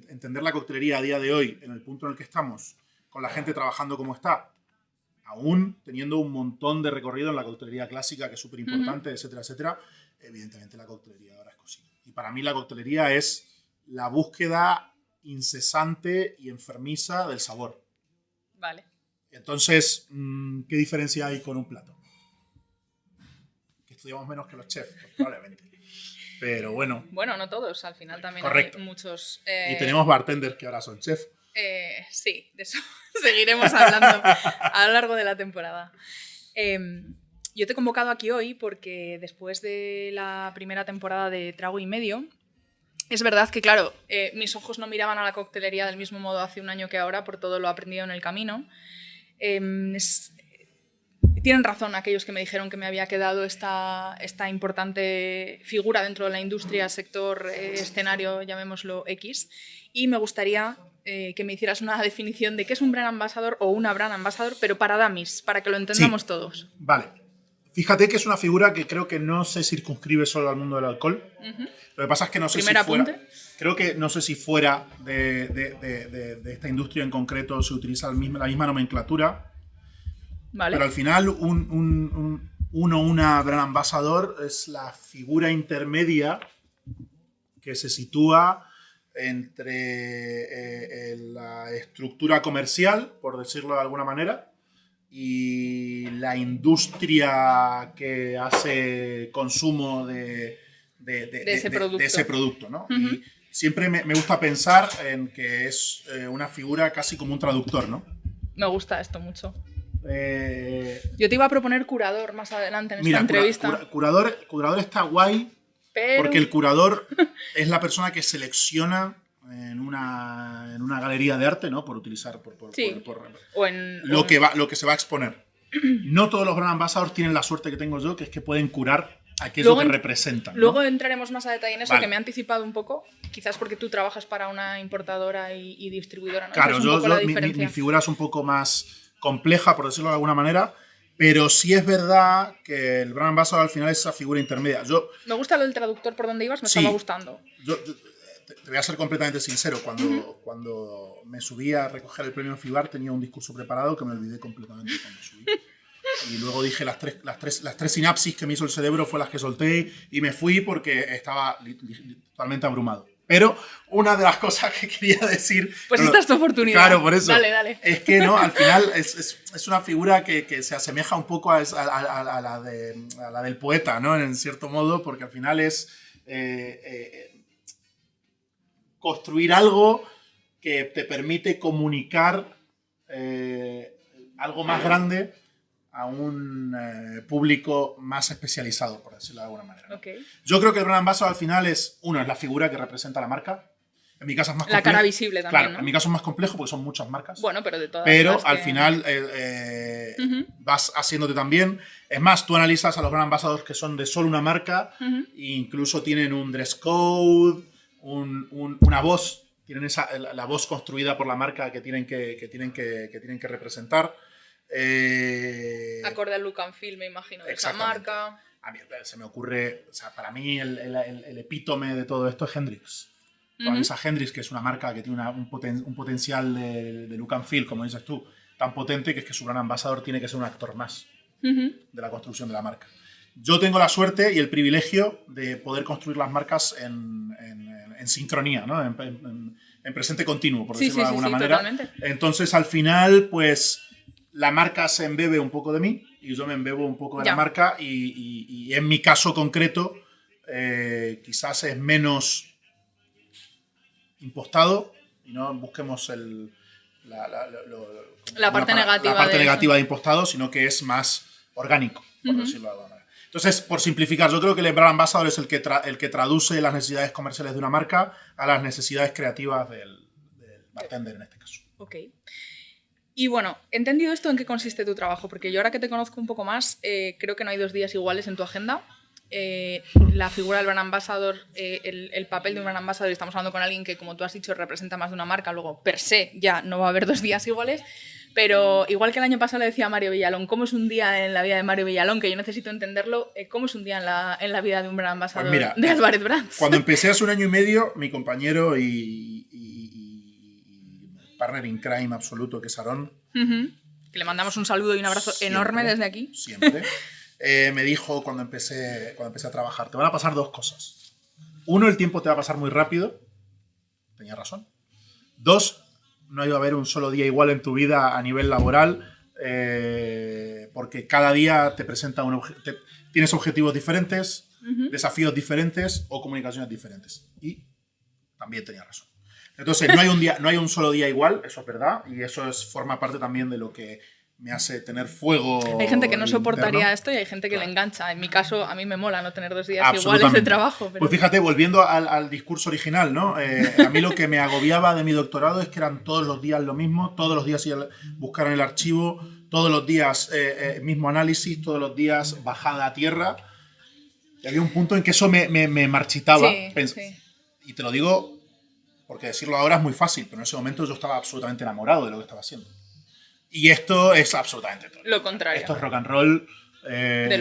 entender la coctelería a día de hoy, en el punto en el que estamos, con la gente trabajando como está, aún teniendo un montón de recorrido en la coctelería clásica, que es súper importante, etcétera, etcétera, evidentemente la coctelería ahora es cocina. Y para mí la coctelería es la búsqueda incesante y enfermiza del sabor. Vale. Entonces, ¿qué diferencia hay con un plato? Que estudiamos menos que los chefs, pues, probablemente. Pero bueno. Bueno, no todos, al final también correcto. Hay muchos... Y tenemos bartenders que ahora son chefs. Sí, de eso seguiremos hablando a lo largo de la temporada. Yo te he convocado aquí hoy porque después de la primera temporada de Trago y Medio, es verdad que, claro, mis ojos no miraban a la coctelería del mismo modo hace un año que ahora por todo lo aprendido en el camino. Tienen razón aquellos que me dijeron que me había quedado esta importante figura dentro de la industria, sector, escenario, llamémoslo X, y me gustaría que me hicieras una definición de qué es un brand ambassador o una brand ambassador, pero para dummies, para que lo entendamos todos. Vale. Fíjate que es una figura que creo que no se circunscribe solo al mundo del alcohol. Lo que pasa es que no sé si fuera... Creo que no sé si fuera de esta industria en concreto se utiliza la misma nomenclatura. Vale. Pero al final una brand ambassador es la figura intermedia que se sitúa entre la estructura comercial, por decirlo de alguna manera, y la industria que hace consumo de ese producto, ¿no? siempre me gusta pensar en que es una figura casi como un traductor, ¿no? Me gusta esto mucho. Yo te iba a proponer curador más adelante en esta entrevista. Curador está guay, pero... porque el curador es la persona que selecciona en una galería de arte, ¿no? Por utilizar lo que se va a exponer. No todos los brand ambassadors tienen la suerte que tengo yo, que es que pueden curar aquello que representan, ¿no? Luego entraremos más a detalle en eso, vale. Que me he anticipado un poco, quizás porque tú trabajas para una importadora y distribuidora, ¿no? Claro, mi figura es un poco más compleja, por decirlo de alguna manera, pero sí es verdad que el brand ambassador al final es esa figura intermedia. Me gusta lo del traductor por donde ibas, me estaba gustando. Te voy a ser completamente sincero, cuando me subí a recoger el premio FIBAR tenía un discurso preparado que me olvidé completamente cuando subí. Y luego dije las tres sinapsis que me hizo el cerebro fue las que solté y me fui porque estaba totalmente abrumado. Pero una de las cosas que quería decir... Pues esta es tu oportunidad. Claro, por eso. Dale. Es que no, al final es una figura que se asemeja un poco a la del poeta, ¿no? En cierto modo, porque al final es construir algo que te permite comunicar algo más grande a un público más especializado, por decirlo de alguna manera, ¿no? Okay. Yo creo que el brand ambassador al final es la figura que representa la marca. En mi caso es más complejo. La cara visible también, claro, ¿no? En mi caso es más complejo porque son muchas marcas. Bueno, pero de todas. Pero al final vas haciéndote también. Es más, tú analizas a los brand ambassadors que son de solo una marca e incluso tienen un dress code, una voz. Tienen la voz construida por la marca que tienen que representar. Acorde al look and feel, me imagino, de esa marca. A mí se me ocurre, o sea, para mí el epítome de todo esto es Hendrix. Esa Hendrix, que es una marca que tiene un potencial de look and feel, como dices tú, tan potente que es que su gran ambasador tiene que ser un actor más de la construcción de la marca. Yo tengo la suerte y el privilegio de poder construir las marcas en sincronía, ¿no? En presente continuo, por decirlo de alguna manera. Totalmente. Entonces, al final, pues la marca se embebe un poco de mí y yo me embebo un poco de la marca y en mi caso concreto quizás es menos impostado y no busquemos la parte negativa de impostado, sino que es más orgánico, por decirlo de alguna manera. Entonces, por simplificar, yo creo que el brand ambassador es el que traduce las necesidades comerciales de una marca a las necesidades creativas del bartender en este caso. Ok. Y bueno, entendido esto, ¿en qué consiste tu trabajo? Porque yo ahora que te conozco un poco más, creo que no hay 2 días iguales en tu agenda. La figura del brand ambassador, el papel de un brand ambassador, estamos hablando con alguien que, como tú has dicho, representa más de una marca, luego per se ya no va a haber 2 días iguales, pero igual que el año pasado le decía a Mario Villalón, ¿cómo es un día en la vida de Mario Villalón? Que yo necesito entenderlo, ¿cómo es un día en la vida de un brand ambassador de Álvarez Brands? Cuando empecé hace 1 año y medio, mi compañero y partner in crime absoluto, que es Aarón, que le mandamos un saludo y un abrazo enorme desde aquí. Siempre. Me dijo cuando empecé a trabajar, te van a pasar 2 cosas. 1, el tiempo te va a pasar muy rápido. Tenía razón. 2, no iba a haber un solo día igual en tu vida a nivel laboral, porque cada día te presenta tienes objetivos diferentes, desafíos diferentes o comunicaciones diferentes. Y también tenía razón. Entonces, no hay un solo día igual, eso es verdad, y eso forma parte también de lo que me hace tener fuego. Hay gente que no soportaría esto y hay gente que le engancha. En mi caso, a mí me mola no tener 2 días iguales de trabajo. Pero... Pues fíjate, volviendo al discurso original, ¿no? A mí lo que me agobiaba de mi doctorado es que eran todos los días lo mismo, todos los días ir a buscar en el archivo, todos los días mismo análisis, todos los días bajada a tierra. Y había un punto en que eso me marchitaba. Sí. Y te lo digo porque decirlo ahora es muy fácil, pero en ese momento yo estaba absolutamente enamorado de lo que estaba haciendo. Y esto es absolutamente todo. Lo contrario. Esto es rock and roll. De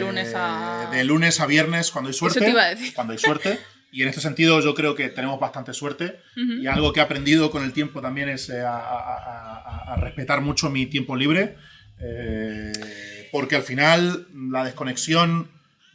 lunes a viernes, cuando hay suerte. Eso te iba a decir. Cuando hay suerte. Y en este sentido yo creo que tenemos bastante suerte. Y algo que he aprendido con el tiempo también es a respetar mucho mi tiempo libre. Porque al final la desconexión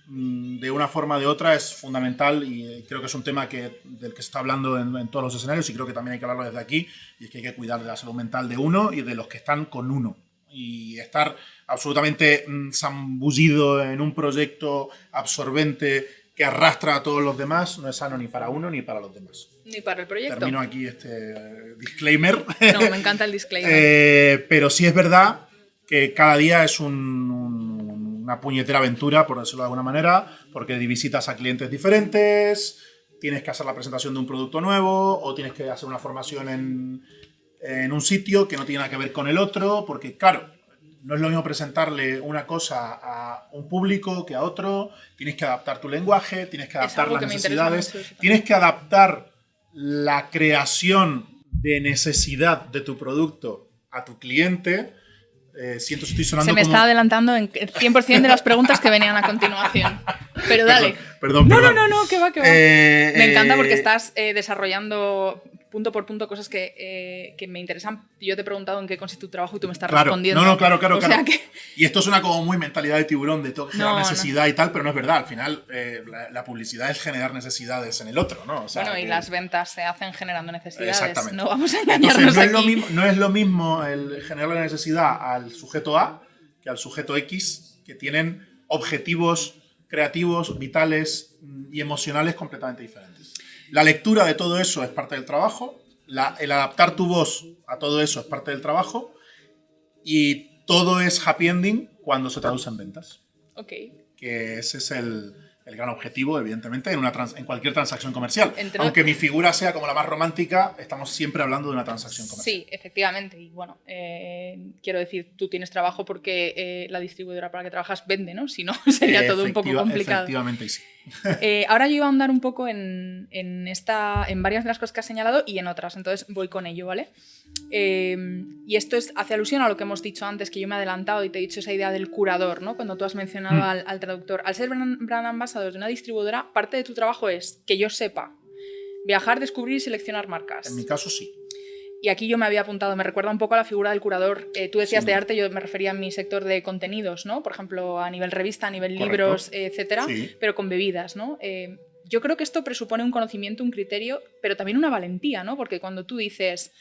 de una forma o de otra es fundamental y creo que es un tema del que se está hablando en todos los escenarios y creo que también hay que hablarlo desde aquí, y es que hay que cuidar de la salud mental de uno y de los que están con uno, y estar absolutamente zambullido en un proyecto absorbente que arrastra a todos los demás, no es sano ni para uno ni para los demás. Ni para el proyecto. Termino aquí este disclaimer. No, me encanta el disclaimer. Pero sí es verdad que cada día es una puñetera aventura, por decirlo de alguna manera, porque visitas a clientes diferentes, tienes que hacer la presentación de un producto nuevo o tienes que hacer una formación en un sitio que no tiene nada que ver con el otro, porque claro, no es lo mismo presentarle una cosa a un público que a otro, tienes que adaptar tu lenguaje, tienes que adaptar las necesidades, tienes que adaptar la creación de necesidad de tu producto a tu cliente. Siento que estoy sonando Se me está adelantando en 100% de las preguntas que venían a continuación. Pero dale. Perdón. No, que va. Me encanta porque estás desarrollando punto por punto cosas que me interesan. Yo te he preguntado en qué consiste tu trabajo y tú me estás respondiendo. No, claro. O sea que... Y esto suena como muy mentalidad de tiburón, de todo generar necesidad y tal, pero no es verdad. Al final, la publicidad es generar necesidades en el otro, ¿no? O sea, bueno, y las ventas se hacen generando necesidades. Exactamente. No vamos a engañarnos. Entonces, no es lo mismo el generar la necesidad al sujeto A que al sujeto X, que tienen objetivos creativos, vitales y emocionales completamente diferentes. La lectura de todo eso es parte del trabajo, el adaptar tu voz a todo eso es parte del trabajo y todo es happy ending cuando se traduce en ventas. Ok. Que ese es el gran objetivo, evidentemente, en cualquier transacción comercial. Aunque mi figura sea como la más romántica, estamos siempre hablando de una transacción comercial. Sí, efectivamente. Y bueno, quiero decir, tú tienes trabajo porque la distribuidora para la que trabajas vende, ¿no? Si no, sería todo un poco complicado. Efectivamente, sí. Ahora yo iba a andar un poco en varias de las cosas que has señalado y en otras, entonces voy con ello, ¿vale? Y esto hace alusión a lo que hemos dicho antes, que yo me he adelantado y te he dicho esa idea del curador, ¿no? Cuando tú has mencionado al traductor. Al ser brand ambassador de una distribuidora, parte de tu trabajo es, que yo sepa, viajar, descubrir y seleccionar marcas. En mi caso, sí. Y aquí yo me había apuntado, me recuerda un poco a la figura del curador. Tú decías de arte, yo me refería a mi sector de contenidos, ¿no? Por ejemplo, a nivel revista, a nivel libros, etcétera, pero con bebidas, ¿no? Yo creo que esto presupone un conocimiento, un criterio, pero también una valentía, ¿no? Porque cuando tú dices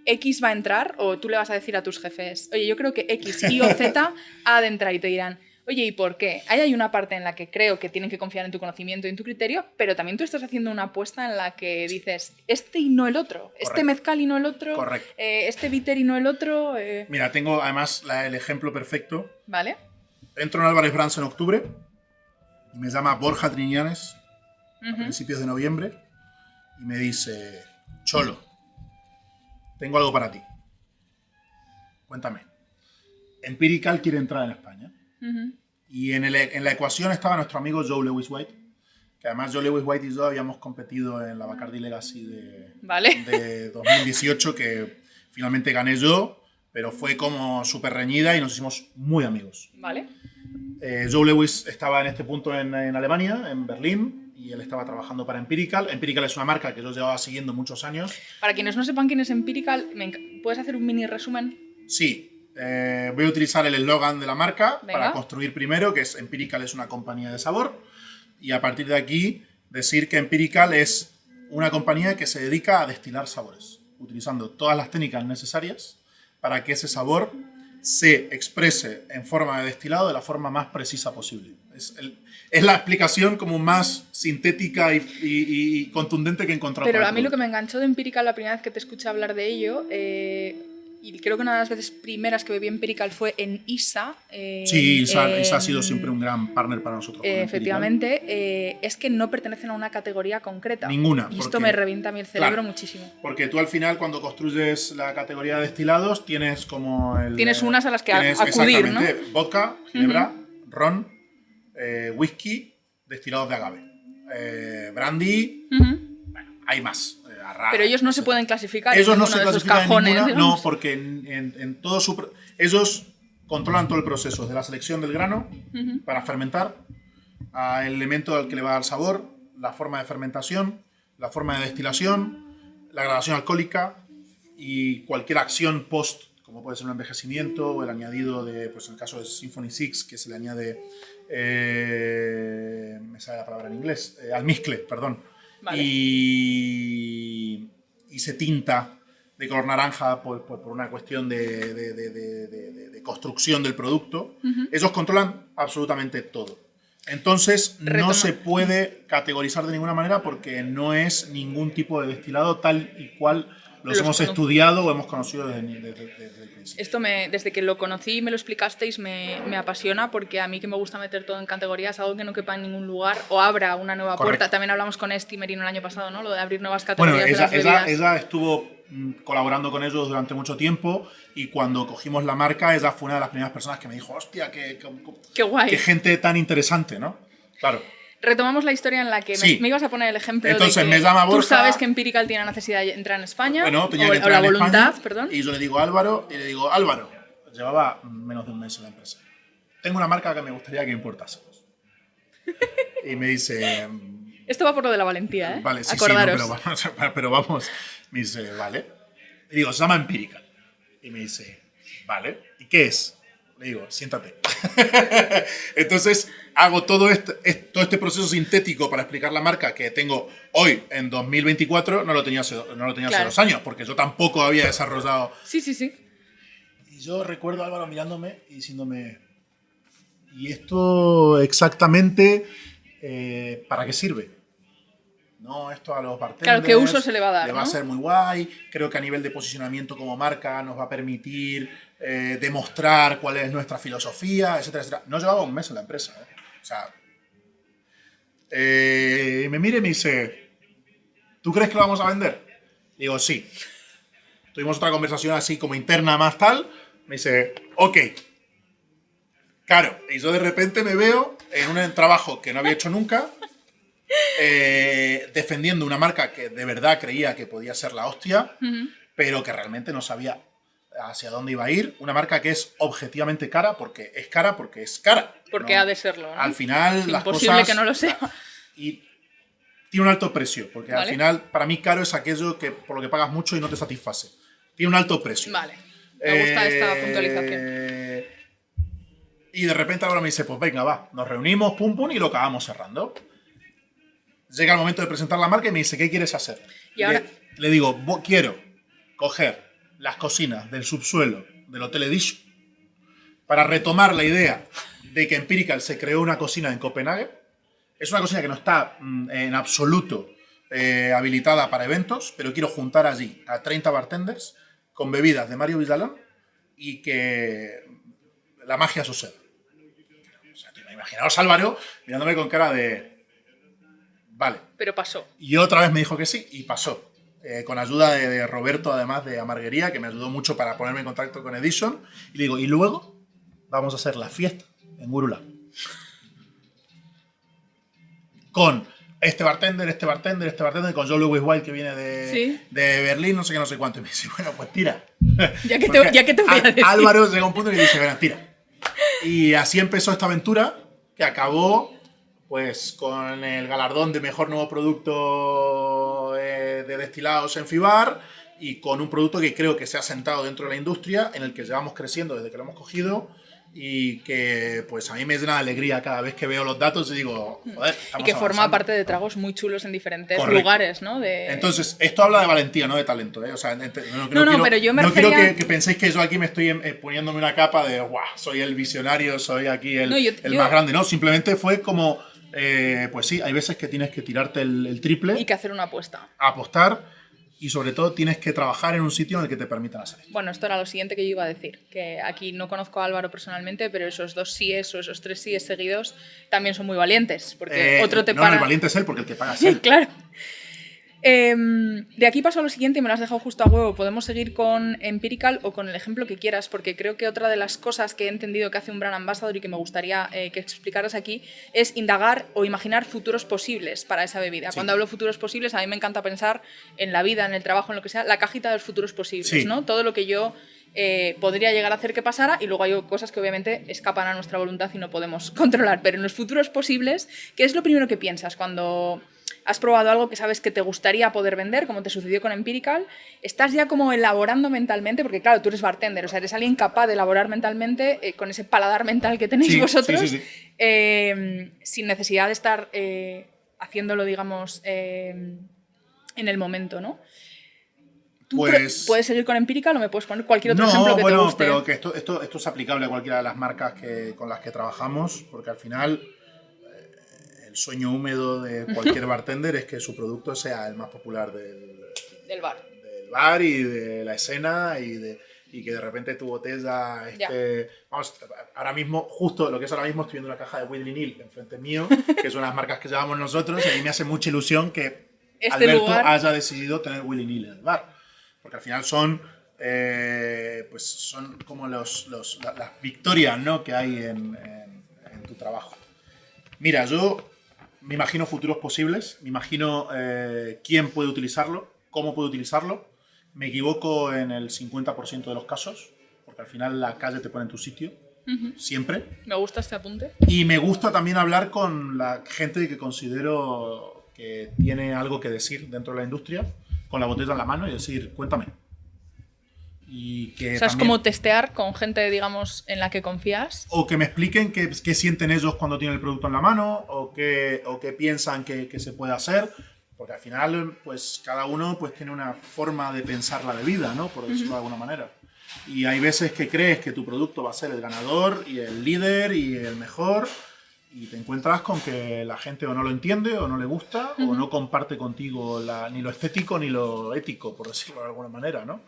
X va a entrar, o tú le vas a decir a tus jefes, oye, yo creo que X, Y o Z ha de entrar, y te dirán, oye, ¿y por qué? Ahí hay una parte en la que creo que tienen que confiar en tu conocimiento y en tu criterio, pero también tú estás haciendo una apuesta en la que dices, este y no el otro, este mezcal y no el otro, este bitter y no el otro. Mira, tengo además el ejemplo perfecto. ¿Vale? Entro en Álvarez Brands en octubre y me llama Borja Triñanes a principios de noviembre y me dice, Cholo, tengo algo para ti. Cuéntame. Empirical quiere entrar en España. Y en la ecuación estaba nuestro amigo Joe Lewis White, que además Joe Lewis White y yo habíamos competido en la Bacardi Legacy de 2018, que finalmente gané yo, pero fue como súper reñida y nos hicimos muy amigos. Vale. Joe Lewis estaba en este punto en Alemania, en Berlín, y él estaba trabajando para Empirical. Empirical es una marca que yo llevaba siguiendo muchos años. Para quienes no sepan quién es Empirical, ¿puedes hacer un mini resumen? Sí. Voy a utilizar el eslogan de la marca para construir primero, que es Empirical es una compañía de sabor, y a partir de aquí decir que Empirical es una compañía que se dedica a destilar sabores, utilizando todas las técnicas necesarias para que ese sabor se exprese en forma de destilado de la forma más precisa posible. Es la explicación como más sintética y contundente que he encontrado. Pero a mí lo que me enganchó de Empirical la primera vez que te escuché hablar de ello, y creo que una de las veces primeras que bebí Empirical fue en ISA. Sí, ISA ha sido siempre un gran partner para nosotros. Efectivamente, es que no pertenecen a una categoría concreta. Ninguna. Y esto me revienta a mí el cerebro muchísimo. Porque tú al final, cuando construyes la categoría de destilados, tienes como tienes unas a las que acudir, ¿no? Vodka, ginebra, ron, whisky, destilados de agave. Brandy, bueno, hay más. Pero ellos no se pueden clasificar ellos en no se uno de esos clasifican cajones. En ninguna, no, porque en todo ellos controlan todo el proceso de la selección del grano para fermentar, el elemento al que le va a dar sabor, la forma de fermentación, la forma de destilación, la gradación alcohólica y cualquier acción post, como puede ser un envejecimiento o el añadido de, pues en el caso de Symphony 6, que se le añade, me sale la palabra en inglés, almizcle, perdón. Vale. Y se tinta de color naranja por una cuestión de construcción del producto. Ellos controlan absolutamente todo. Entonces no se puede categorizar de ninguna manera porque no es ningún tipo de destilado tal y cual los hemos estudiado o hemos conocido desde el principio. Esto desde que lo conocí y me lo explicasteis me apasiona, porque a mí, que me gusta meter todo en categorías, algo que no quepa en ningún lugar o abra una nueva puerta. También hablamos con Esti Merino el año pasado, ¿no? Lo de abrir nuevas categorías. Bueno, ella estuvo colaborando con ellos durante mucho tiempo, y cuando cogimos la marca, ella fue una de las primeras personas que me dijo, hostia, qué guay, qué gente tan interesante, ¿no? Claro. Retomamos la historia en la que me ibas a poner el ejemplo. Entonces, de que me llama Borja, tú sabes que Empirical tiene necesidad de entrar en España, bueno, tenía que entrar o la en voluntad, España, perdón. Y yo le digo a Álvaro, Álvaro, llevaba menos de un mes en la empresa, tengo una marca que me gustaría que importásemos. Y me dice... Esto va por lo de la valentía, ¿eh? Vale, sí, acordaros. Sí, no, pero vamos. Me dice, vale. Le digo, se llama Empirical. Y me dice, vale. ¿Y qué es? Le digo, siéntate. Entonces, hago todo este proceso sintético para explicar la marca que tengo hoy, en 2024, no lo tenía hace 2 años, porque yo tampoco había desarrollado... Sí. Y yo recuerdo a Álvaro mirándome y diciéndome, ¿y esto exactamente para qué sirve? No, esto a los bartenders... Claro, ¿qué uso se le va a dar? Le va a ser muy guay. Creo que a nivel de posicionamiento como marca nos va a permitir demostrar cuál es nuestra filosofía, etcétera, etcétera. No llevaba un mes en la empresa. O sea, me mira y me dice, ¿tú crees que lo vamos a vender? Digo, sí. Tuvimos otra conversación así como interna más tal. Me dice, ok. Claro, y yo de repente me veo en un trabajo que no había hecho nunca, defendiendo una marca que de verdad creía que podía ser la hostia, pero que realmente no sabía hacia dónde iba a ir. Una marca que es objetivamente cara porque es cara. Porque ¿no? Ha de serlo, ¿no? Al final es las imposible cosas... que no lo sea. Y tiene un alto precio, porque ¿Vale? al final, para mí, caro es aquello que por lo que pagas mucho y no te satisface. Tiene un alto precio. Vale, me gusta esta puntualización. Y de repente ahora me dice, pues venga, va, nos reunimos, pum, pum, y lo acabamos cerrando. Llega el momento de presentar la marca y me dice, ¿qué quieres hacer? Y ahora... Le digo, quiero coger las cocinas del subsuelo del Hotel Edition para retomar la idea de que Empirical se creó una cocina en Copenhague. Es una cocina que no está en absoluto habilitada para eventos, pero quiero juntar allí a 30 bartenders con bebidas de Mario Villalón y que la magia suceda. O sea, imaginaos Álvaro mirándome con cara de... Vale. Pero pasó. Y otra vez me dijo que sí, y pasó. Con ayuda de Roberto, además de Amarguería, que me ayudó mucho para ponerme en contacto con Edition. Y le digo, y luego vamos a hacer la fiesta en Gurula. Con este bartender, con Joe Louis Wild, que viene de Berlín, no sé qué, no sé cuánto. Y me dice, bueno, pues tira. Ya que te voy a decir. Álvaro llega a un punto y dice, bueno, tira. Y así empezó esta aventura, que acabó pues con el galardón de mejor nuevo producto de destilados en FIBAR, y con un producto que creo que se ha sentado dentro de la industria, en el que llevamos creciendo desde que lo hemos cogido, y que pues a mí me llena de alegría cada vez que veo los datos y digo, joder, estamos y que forma avanzando. parte de tragos muy chulos en diferentes Correcto. Lugares, ¿no? Entonces, esto habla de valentía, no de talento, ¿eh? O sea, no pero yo me quiero refería... que penséis que yo aquí me estoy poniéndome una capa de, guau, soy el visionario, soy aquí el más grande, ¿no? Simplemente fue como, pues sí, hay veces que tienes que tirarte el triple. Y que hacer una apuesta. Apostar. Y sobre todo tienes que trabajar en un sitio en el que te permitan hacer esto. Bueno, esto era lo siguiente que yo iba a decir, que aquí no conozco a Álvaro personalmente, pero esos 2 síes o esos 3 síes seguidos también son muy valientes, porque otro te para... No, el valiente es él, porque el que paga es él. Claro. De aquí paso a lo siguiente y me lo has dejado justo a huevo. Podemos seguir con Empirical o con el ejemplo que quieras, porque creo que otra de las cosas que he entendido que hace un brand ambassador y que me gustaría que explicaras aquí es indagar o imaginar futuros posibles para esa bebida. Sí. Cuando hablo futuros posibles, a mí me encanta pensar en la vida, en el trabajo, en lo que sea, la cajita de los futuros posibles, sí. ¿No? Todo lo que yo podría llegar a hacer que pasara, y luego hay cosas que obviamente escapan a nuestra voluntad y no podemos controlar. Pero en los futuros posibles, ¿qué es lo primero que piensas cuando has probado algo que sabes que te gustaría poder vender, como te sucedió con Empirical? Estás ya como elaborando mentalmente, porque claro, tú eres bartender, o sea, eres alguien capaz de elaborar mentalmente con ese paladar mental que tenéis vosotros, sin necesidad de estar haciéndolo, digamos, en el momento, ¿no? ¿Tú puedes seguir con Empirical o me puedes poner cualquier otro ejemplo que te guste? No, pero que esto es aplicable a cualquiera de las marcas con las que trabajamos, porque al final el sueño húmedo de cualquier bartender es que su producto sea el más popular Del bar. del bar y de la escena y que de repente tu botella vamos, ahora mismo, justo lo que es ahora mismo, estoy viendo una caja de Willy Neal enfrente mío, que es una de las marcas que llevamos nosotros, y a mí me hace mucha ilusión que Alberto haya decidido tener Willy Neal en el bar. Porque al final son como las victorias, ¿no?, que hay en tu trabajo. Mira, yo me imagino futuros posibles, me imagino quién puede utilizarlo, cómo puede utilizarlo. Me equivoco en el 50% de los casos, porque al final la calle te pone en tu sitio, siempre. Me gusta este apunte. Y me gusta también hablar con la gente que considero que tiene algo que decir dentro de la industria, con la botella en la mano y decir, cuéntame. Y que o sea, es como testear con gente, digamos, en la que confías. O que me expliquen qué sienten ellos cuando tienen el producto en la mano, o qué piensan que se puede hacer. Porque al final, pues cada uno pues, tiene una forma de pensar la bebida, ¿no?, por decirlo de alguna manera. Y hay veces que crees que tu producto va a ser el ganador y el líder y el mejor, y te encuentras con que la gente o no lo entiende o no le gusta o no comparte contigo ni lo estético ni lo ético, por decirlo de alguna manera, ¿no?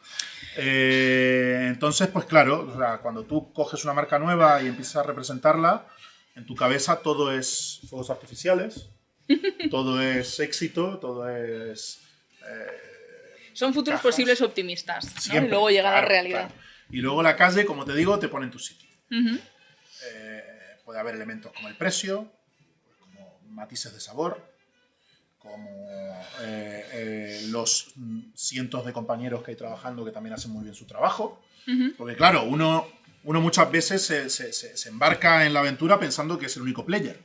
Entonces, pues claro, o sea, cuando tú coges una marca nueva y empiezas a representarla, en tu cabeza todo es fuegos artificiales, todo es éxito, todo es... Son futuros cajas. Posibles optimistas, ¿no? Siempre, Y luego llega la claro, realidad. Claro. Y luego la calle, como te digo, te pone en tu sitio. Puede haber elementos como el precio, como matices de sabor, como los cientos de compañeros que hay trabajando que también hacen muy bien su trabajo. Porque claro, uno muchas veces se embarca en la aventura pensando que es el único player.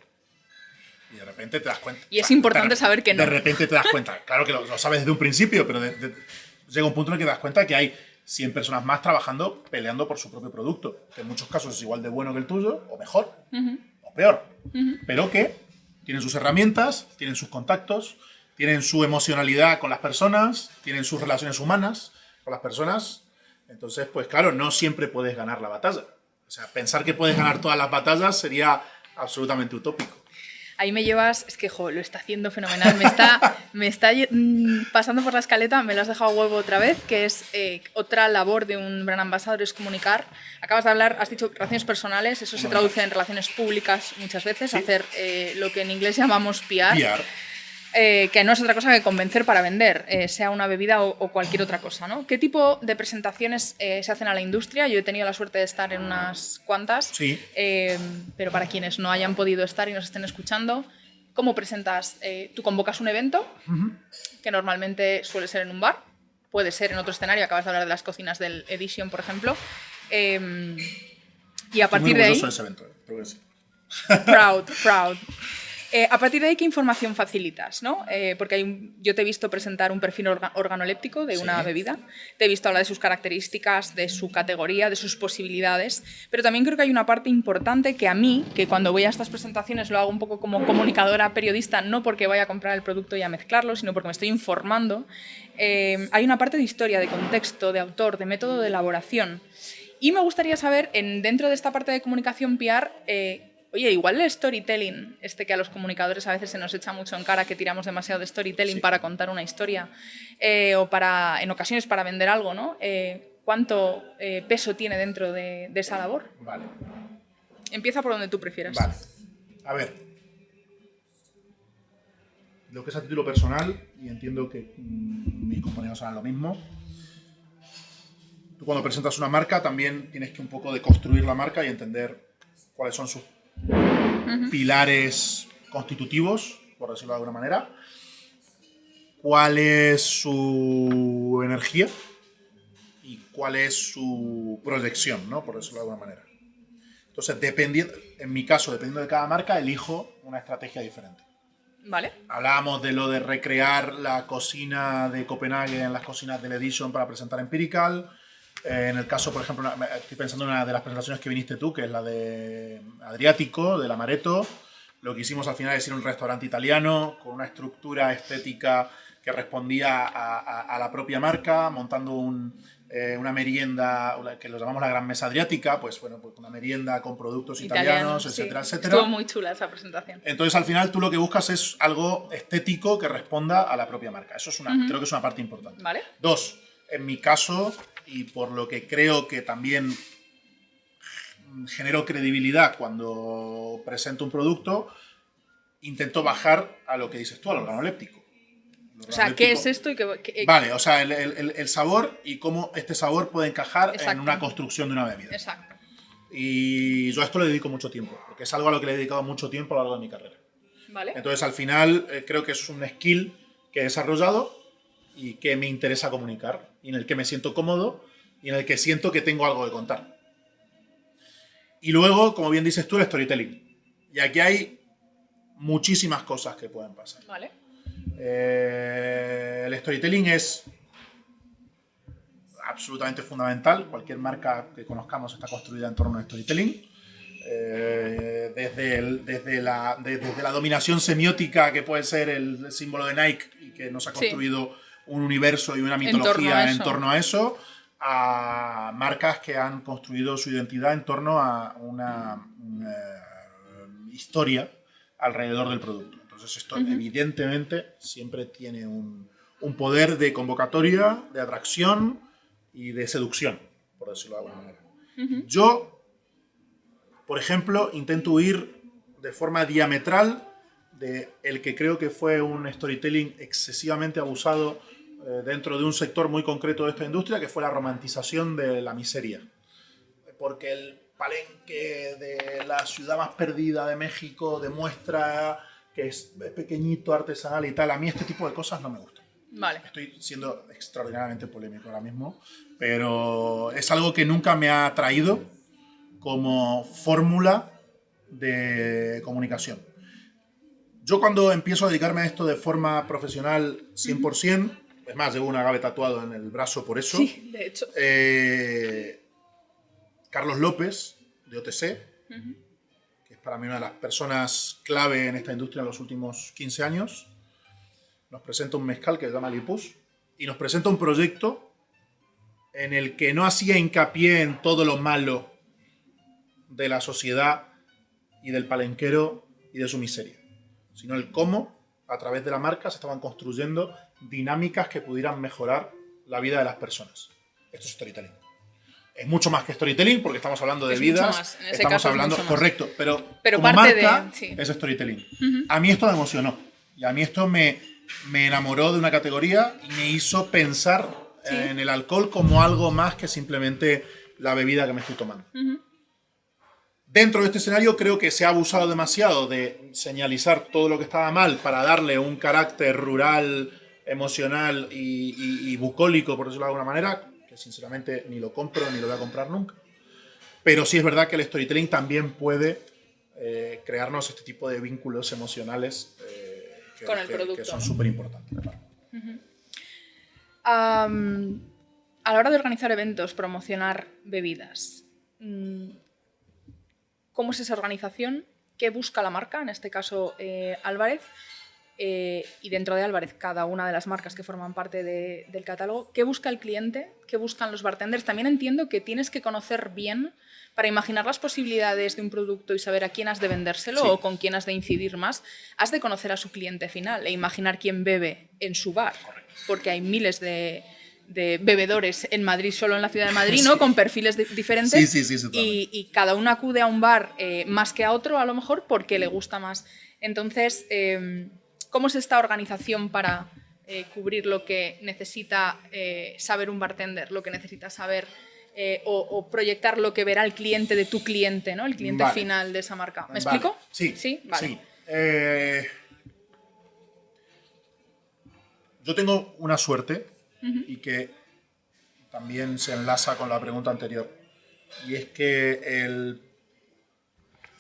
Y de repente te das cuenta. Y es importante saber que no. De repente te das cuenta. Claro que lo sabes desde un principio, pero llega un punto en el que te das cuenta que hay 100 personas más trabajando, peleando por su propio producto. Que en muchos casos es igual de bueno que el tuyo, o mejor, o peor. Pero que tienen sus herramientas, tienen sus contactos, tienen su emocionalidad con las personas, tienen sus relaciones humanas con las personas. Entonces, pues claro, no siempre puedes ganar la batalla. O sea, pensar que puedes ganar todas las batallas sería absolutamente utópico. Ahí me llevas, es que lo está haciendo fenomenal, me está pasando por la escaleta, me lo has dejado huevo otra vez, que es otra labor de un brand ambassador, es comunicar. Acabas de hablar, has dicho relaciones personales, eso se traduce en relaciones públicas muchas veces, ¿sí? Hacer lo que en inglés llamamos PR. Que no es otra cosa que convencer para vender, sea una bebida o cualquier otra cosa, ¿no? ¿Qué tipo de presentaciones se hacen a la industria? Yo he tenido la suerte de estar en unas cuantas, sí. Pero para quienes no hayan podido estar y nos estén escuchando, ¿cómo presentas? Tú convocas un evento, que normalmente suele ser en un bar, puede ser en otro escenario, acabas de hablar de las cocinas del Edition, por ejemplo, y a partir de ahí... Estoy muy orgulloso de ese evento, creo que sí. Proud. A partir de ahí, ¿qué información facilitas? ¿No? Porque yo te he visto presentar un perfil organoléptico de una bebida, te he visto hablar de sus características, de su categoría, de sus posibilidades, pero también creo que hay una parte importante que a mí, que cuando voy a estas presentaciones lo hago un poco como comunicadora, periodista, no porque vaya a comprar el producto y a mezclarlo, sino porque me estoy informando, hay una parte de historia, de contexto, de autor, de método de elaboración. Y me gustaría saber, dentro de esta parte de comunicación PR, oye, igual el storytelling, que a los comunicadores a veces se nos echa mucho en cara que tiramos demasiado de storytelling para contar una historia o en ocasiones para vender algo, ¿no? ¿Cuánto peso tiene dentro de esa labor? Vale. Empieza por donde tú prefieras. Vale. A ver. Lo que es a título personal, y entiendo que mis compañeros harán lo mismo, tú cuando presentas una marca también tienes que un poco deconstruir la marca y entender cuáles son sus pilares constitutivos, por decirlo de alguna manera, cuál es su energía y cuál es su proyección, ¿no? Por decirlo de alguna manera. Entonces, en mi caso, dependiendo de cada marca, elijo una estrategia diferente. Vale. Hablábamos de lo de recrear la cocina de Copenhague en las cocinas del Edition para presentar Empirical. En el caso, por ejemplo, estoy pensando en una de las presentaciones que viniste tú, que es la de Adriático, del Amaretto. Lo que hicimos al final es ir a un restaurante italiano con una estructura estética que respondía a la propia marca, montando un una merienda, que lo llamamos la Gran Mesa Adriática, pues bueno, pues una merienda con productos italianos, etcétera, sí. etcétera. Estuvo muy chula esa presentación. Entonces, al final, tú lo que buscas es algo estético que responda a la propia marca. Eso es creo que es una parte importante. ¿Vale? 2, en mi caso, y por lo que creo que también genero credibilidad cuando presento un producto, intento bajar a lo que dices tú, al organoléptico. O sea, ¿qué es esto? Vale, o sea, el sabor y cómo este sabor puede encajar en una construcción de una bebida. Exacto. Y yo a esto le dedico mucho tiempo, porque es algo a lo que le he dedicado mucho tiempo a lo largo de mi carrera. Vale. Entonces, al final, creo que es un skill que he desarrollado y que me interesa comunicar, y en el que me siento cómodo y en el que siento que tengo algo que contar. Y luego, como bien dices tú, el storytelling. Y aquí hay muchísimas cosas que pueden pasar. Vale. El storytelling es absolutamente fundamental. Cualquier marca que conozcamos está construida en torno al storytelling. Desde la dominación semiótica, que puede ser el símbolo de Nike, y que nos ha construido un universo y una mitología en torno a eso, a marcas que han construido su identidad en torno a una historia alrededor del producto. Entonces esto evidentemente siempre tiene un poder de convocatoria, de atracción y de seducción, por decirlo de alguna manera. Yo, por ejemplo, intento huir de forma diametral de el que creo que fue un storytelling excesivamente abusado dentro de un sector muy concreto de esta industria, que fue la romantización de la miseria. Porque el palenque de la ciudad más perdida de México demuestra que es pequeñito, artesanal y tal. A mí este tipo de cosas no me gustan. Vale. Estoy siendo extraordinariamente polémico ahora mismo, pero es algo que nunca me ha atraído como fórmula de comunicación. Yo, cuando empiezo a dedicarme a esto de forma profesional 100%, es más, llevo un agave tatuado en el brazo por eso. Sí, de hecho. Carlos López, de OTC, que es para mí una de las personas clave en esta industria en los últimos 15 años, nos presenta un mezcal que se llama Lipus, y nos presenta un proyecto en el que no hacía hincapié en todo lo malo de la sociedad y del palenquero y de su miseria, sino el cómo, a través de la marca, se estaban construyendo dinámicas que pudieran mejorar la vida de las personas. Esto es storytelling. Es mucho más que storytelling, porque estamos hablando de vidas, estamos hablando, correcto, pero como marca es storytelling. A mí esto me emocionó, y a mí esto me enamoró de una categoría y me hizo pensar en el alcohol como algo más que simplemente la bebida que me estoy tomando. Dentro de este escenario, creo que se ha abusado demasiado de señalizar todo lo que estaba mal para darle un carácter rural, emocional y bucólico, por decirlo de alguna manera, que sinceramente ni lo compro ni lo voy a comprar nunca. Pero sí es verdad que el storytelling también puede crearnos este tipo de vínculos emocionales con el producto, que son súper importantes. A la hora de organizar eventos, promocionar bebidas, ¿cómo es esa organización? ¿Qué busca la marca? En este caso, Álvarez. Y dentro de Álvarez, cada una de las marcas que forman parte del catálogo. ¿Qué busca el cliente? ¿Qué buscan los bartenders? También entiendo que tienes que conocer bien para imaginar las posibilidades de un producto y saber a quién has de vendérselo o con quién has de incidir más. Has de conocer a su cliente final e imaginar quién bebe en su bar. Porque hay miles de bebedores en Madrid, solo en la ciudad de Madrid, ¿no? Con perfiles diferentes. Sí, y cada uno acude a un bar más que a otro, a lo mejor, porque le gusta más. Entonces, ¿cómo es esta organización para cubrir lo que necesita saber un bartender, lo que necesita saber o proyectar lo que verá el cliente de tu cliente, ¿no? El cliente final de esa marca? ¿Me explico? Sí. Vale. Sí. Yo tengo una suerte y que también se enlaza con la pregunta anterior, y es que el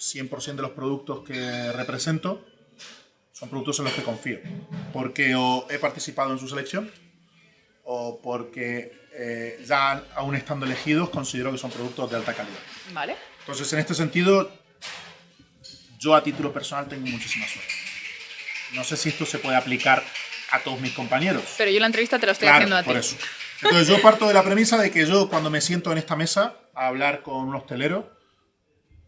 100% de los productos que represento son productos en los que confío, porque o he participado en su selección o porque ya aún estando elegidos considero que son productos de alta calidad. Vale. Entonces, en este sentido, yo a título personal tengo muchísima suerte. No sé si esto se puede aplicar a todos mis compañeros. Pero yo la entrevista te la estoy haciendo a ti. Por eso. Entonces yo parto de la premisa de que yo cuando me siento en esta mesa a hablar con un hostelero,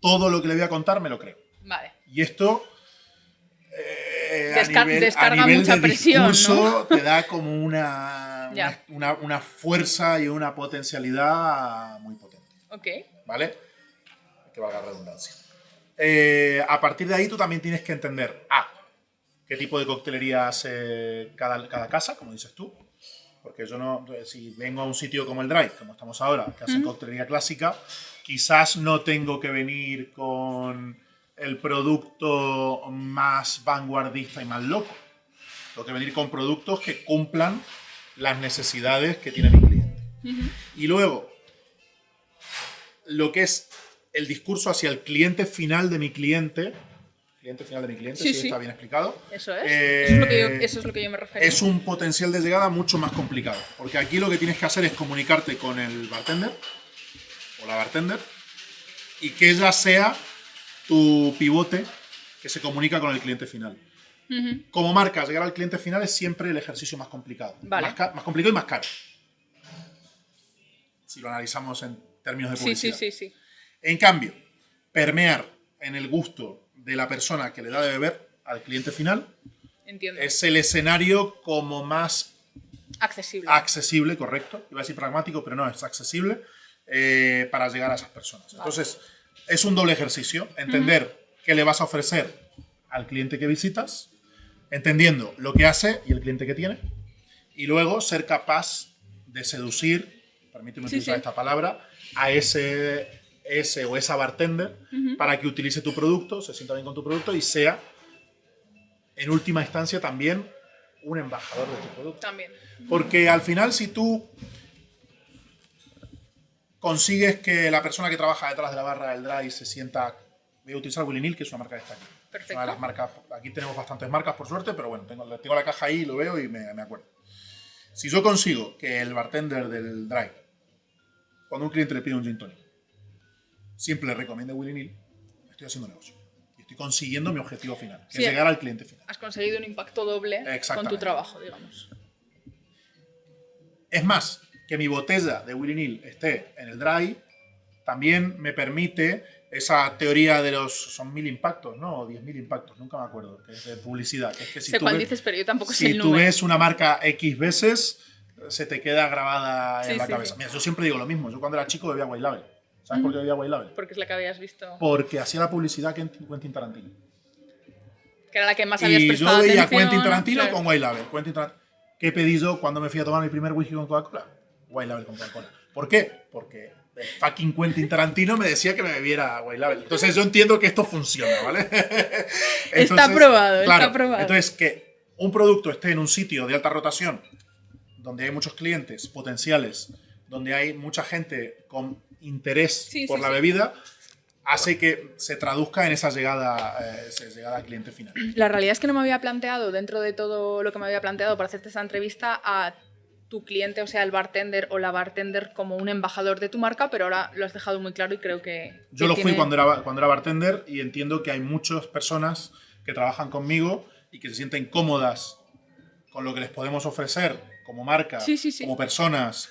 todo lo que le voy a contar me lo creo. Vale. Y esto Descarga a nivel mucha de presión, discurso, ¿no? te da como una fuerza y una potencialidad muy potente. Ok. ¿Vale? Que valga la redundancia. A partir de ahí tú también tienes que entender qué tipo de coctelería hace cada casa, como dices tú. Porque yo no, si vengo a un sitio como el Drive, como estamos ahora, que hacen coctelería clásica, quizás no tengo que venir con el producto más vanguardista y más loco. Tengo que venir con productos que cumplan las necesidades que tiene mi cliente. Y luego, lo que es el discurso hacia el cliente final de mi cliente, Sí. Está bien explicado. Eso es. Eso es lo que yo me refiero. Es un potencial de llegada mucho más complicado. Porque aquí lo que tienes que hacer es comunicarte con el bartender o la bartender y que ella sea tu pivote que se comunica con el cliente final. Como marca, llegar al cliente final es siempre el ejercicio más complicado. Vale. Más complicado y más caro. Si lo analizamos en términos de publicidad. Sí. En cambio, permear en el gusto de la persona que le da de beber al cliente final Entiendo. es el escenario como más accesible, correcto. Iba a decir pragmático, pero no, es accesible para llegar a esas personas. Vale. Entonces, es un doble ejercicio. Entender qué le vas a ofrecer al cliente que visitas, entendiendo lo que hace y el cliente que tiene, y luego ser capaz de seducir, permíteme utilizar esta palabra, a ese o esa bartender para que utilice tu producto, se sienta bien con tu producto y sea, en última instancia, también un embajador de tu producto. También. Porque al final, si tú consigues que la persona que trabaja detrás de la barra del Drive se sienta... Voy a utilizar Willy Neal, que es una marca que está aquí. Perfecto. Es una de las marcas, aquí tenemos bastantes marcas, por suerte, pero bueno, tengo la caja ahí, lo veo y me acuerdo. Si yo consigo que el bartender del Drive, cuando un cliente le pide un gin tonic, siempre le recomiende Willy Neal, estoy haciendo negocio. Y estoy consiguiendo mi objetivo final, que es llegar al cliente final. Has conseguido un impacto doble con tu trabajo, digamos. Es más, que mi botella de Willy Neal esté en el Dry también me permite esa teoría de son 1000 impactos, ¿no? O 10.000 impactos, nunca me acuerdo, que es de publicidad. Que es que si sé cuál dices, pero yo tampoco sé el Si número. tú ves una marca X veces, se te queda grabada en la cabeza. Sí. Mira, yo siempre digo lo mismo. Yo cuando era chico bebía White Label. ¿Sabes por qué bebía White Label? Porque es la que habías visto. Porque hacía la publicidad Quentin Tarantino. Que era la que más habías Y prestado yo veía atención. Quentin Tarantino Claro. con White Label. ¿Qué pedí yo cuando me fui a tomar mi primer whisky con Coca-Cola? White Label con Coca-Cola. ¿Por qué? Porque el fucking Quentin Tarantino me decía que me bebiera White Label. Entonces yo entiendo que esto funciona, ¿vale? Entonces, está probado, claro, está probado. Entonces, que un producto esté en un sitio de alta rotación, donde hay muchos clientes potenciales, donde hay mucha gente con interés por la bebida, hace que se traduzca en esa llegada al cliente final. La realidad es que no me había planteado, dentro de todo lo que me había planteado para hacerte esta entrevista, a tu cliente, o sea, el bartender o la bartender como un embajador de tu marca, pero ahora lo has dejado muy claro y creo que... Yo lo fui cuando era bartender y entiendo que hay muchas personas que trabajan conmigo y que se sienten cómodas con lo que les podemos ofrecer como marca, como personas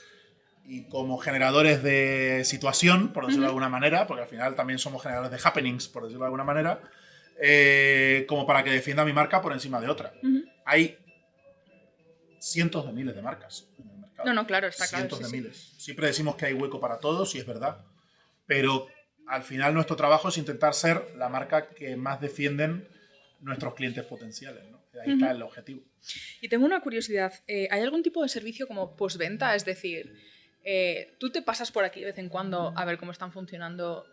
y como generadores de situación, por decirlo de alguna manera, porque al final también somos generadores de happenings, por decirlo de alguna manera, como para que defienda mi marca por encima de otra. Hay cientos de miles de marcas en el mercado. No, claro, está claro. Cientos de miles. Siempre decimos que hay hueco para todos y es verdad, pero al final nuestro trabajo es intentar ser la marca que más defienden nuestros clientes potenciales, ¿no? Ahí está el objetivo. Y tengo una curiosidad. ¿Hay algún tipo de servicio como postventa? Es decir, ¿tú te pasas por aquí de vez en cuando a ver cómo están funcionando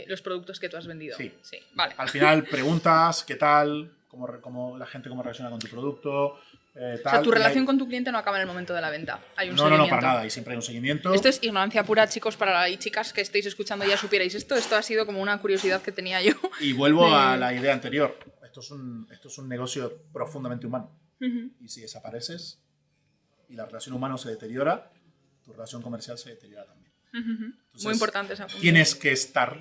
los productos que tú has vendido? Sí. Vale. Al final preguntas qué tal, cómo la gente cómo reacciona con tu producto. O sea, tu relación con tu cliente no acaba en el momento de la venta. Hay un seguimiento. No, para nada. Y siempre hay un seguimiento. Esto es ignorancia pura, chicos, y chicas que estéis escuchando ya supierais esto. Esto ha sido como una curiosidad que tenía yo. Y vuelvo a la idea anterior. Esto es un negocio profundamente humano. Y si desapareces y la relación humana se deteriora, tu relación comercial se deteriora también. Entonces, muy importante esa punto. Tienes que estar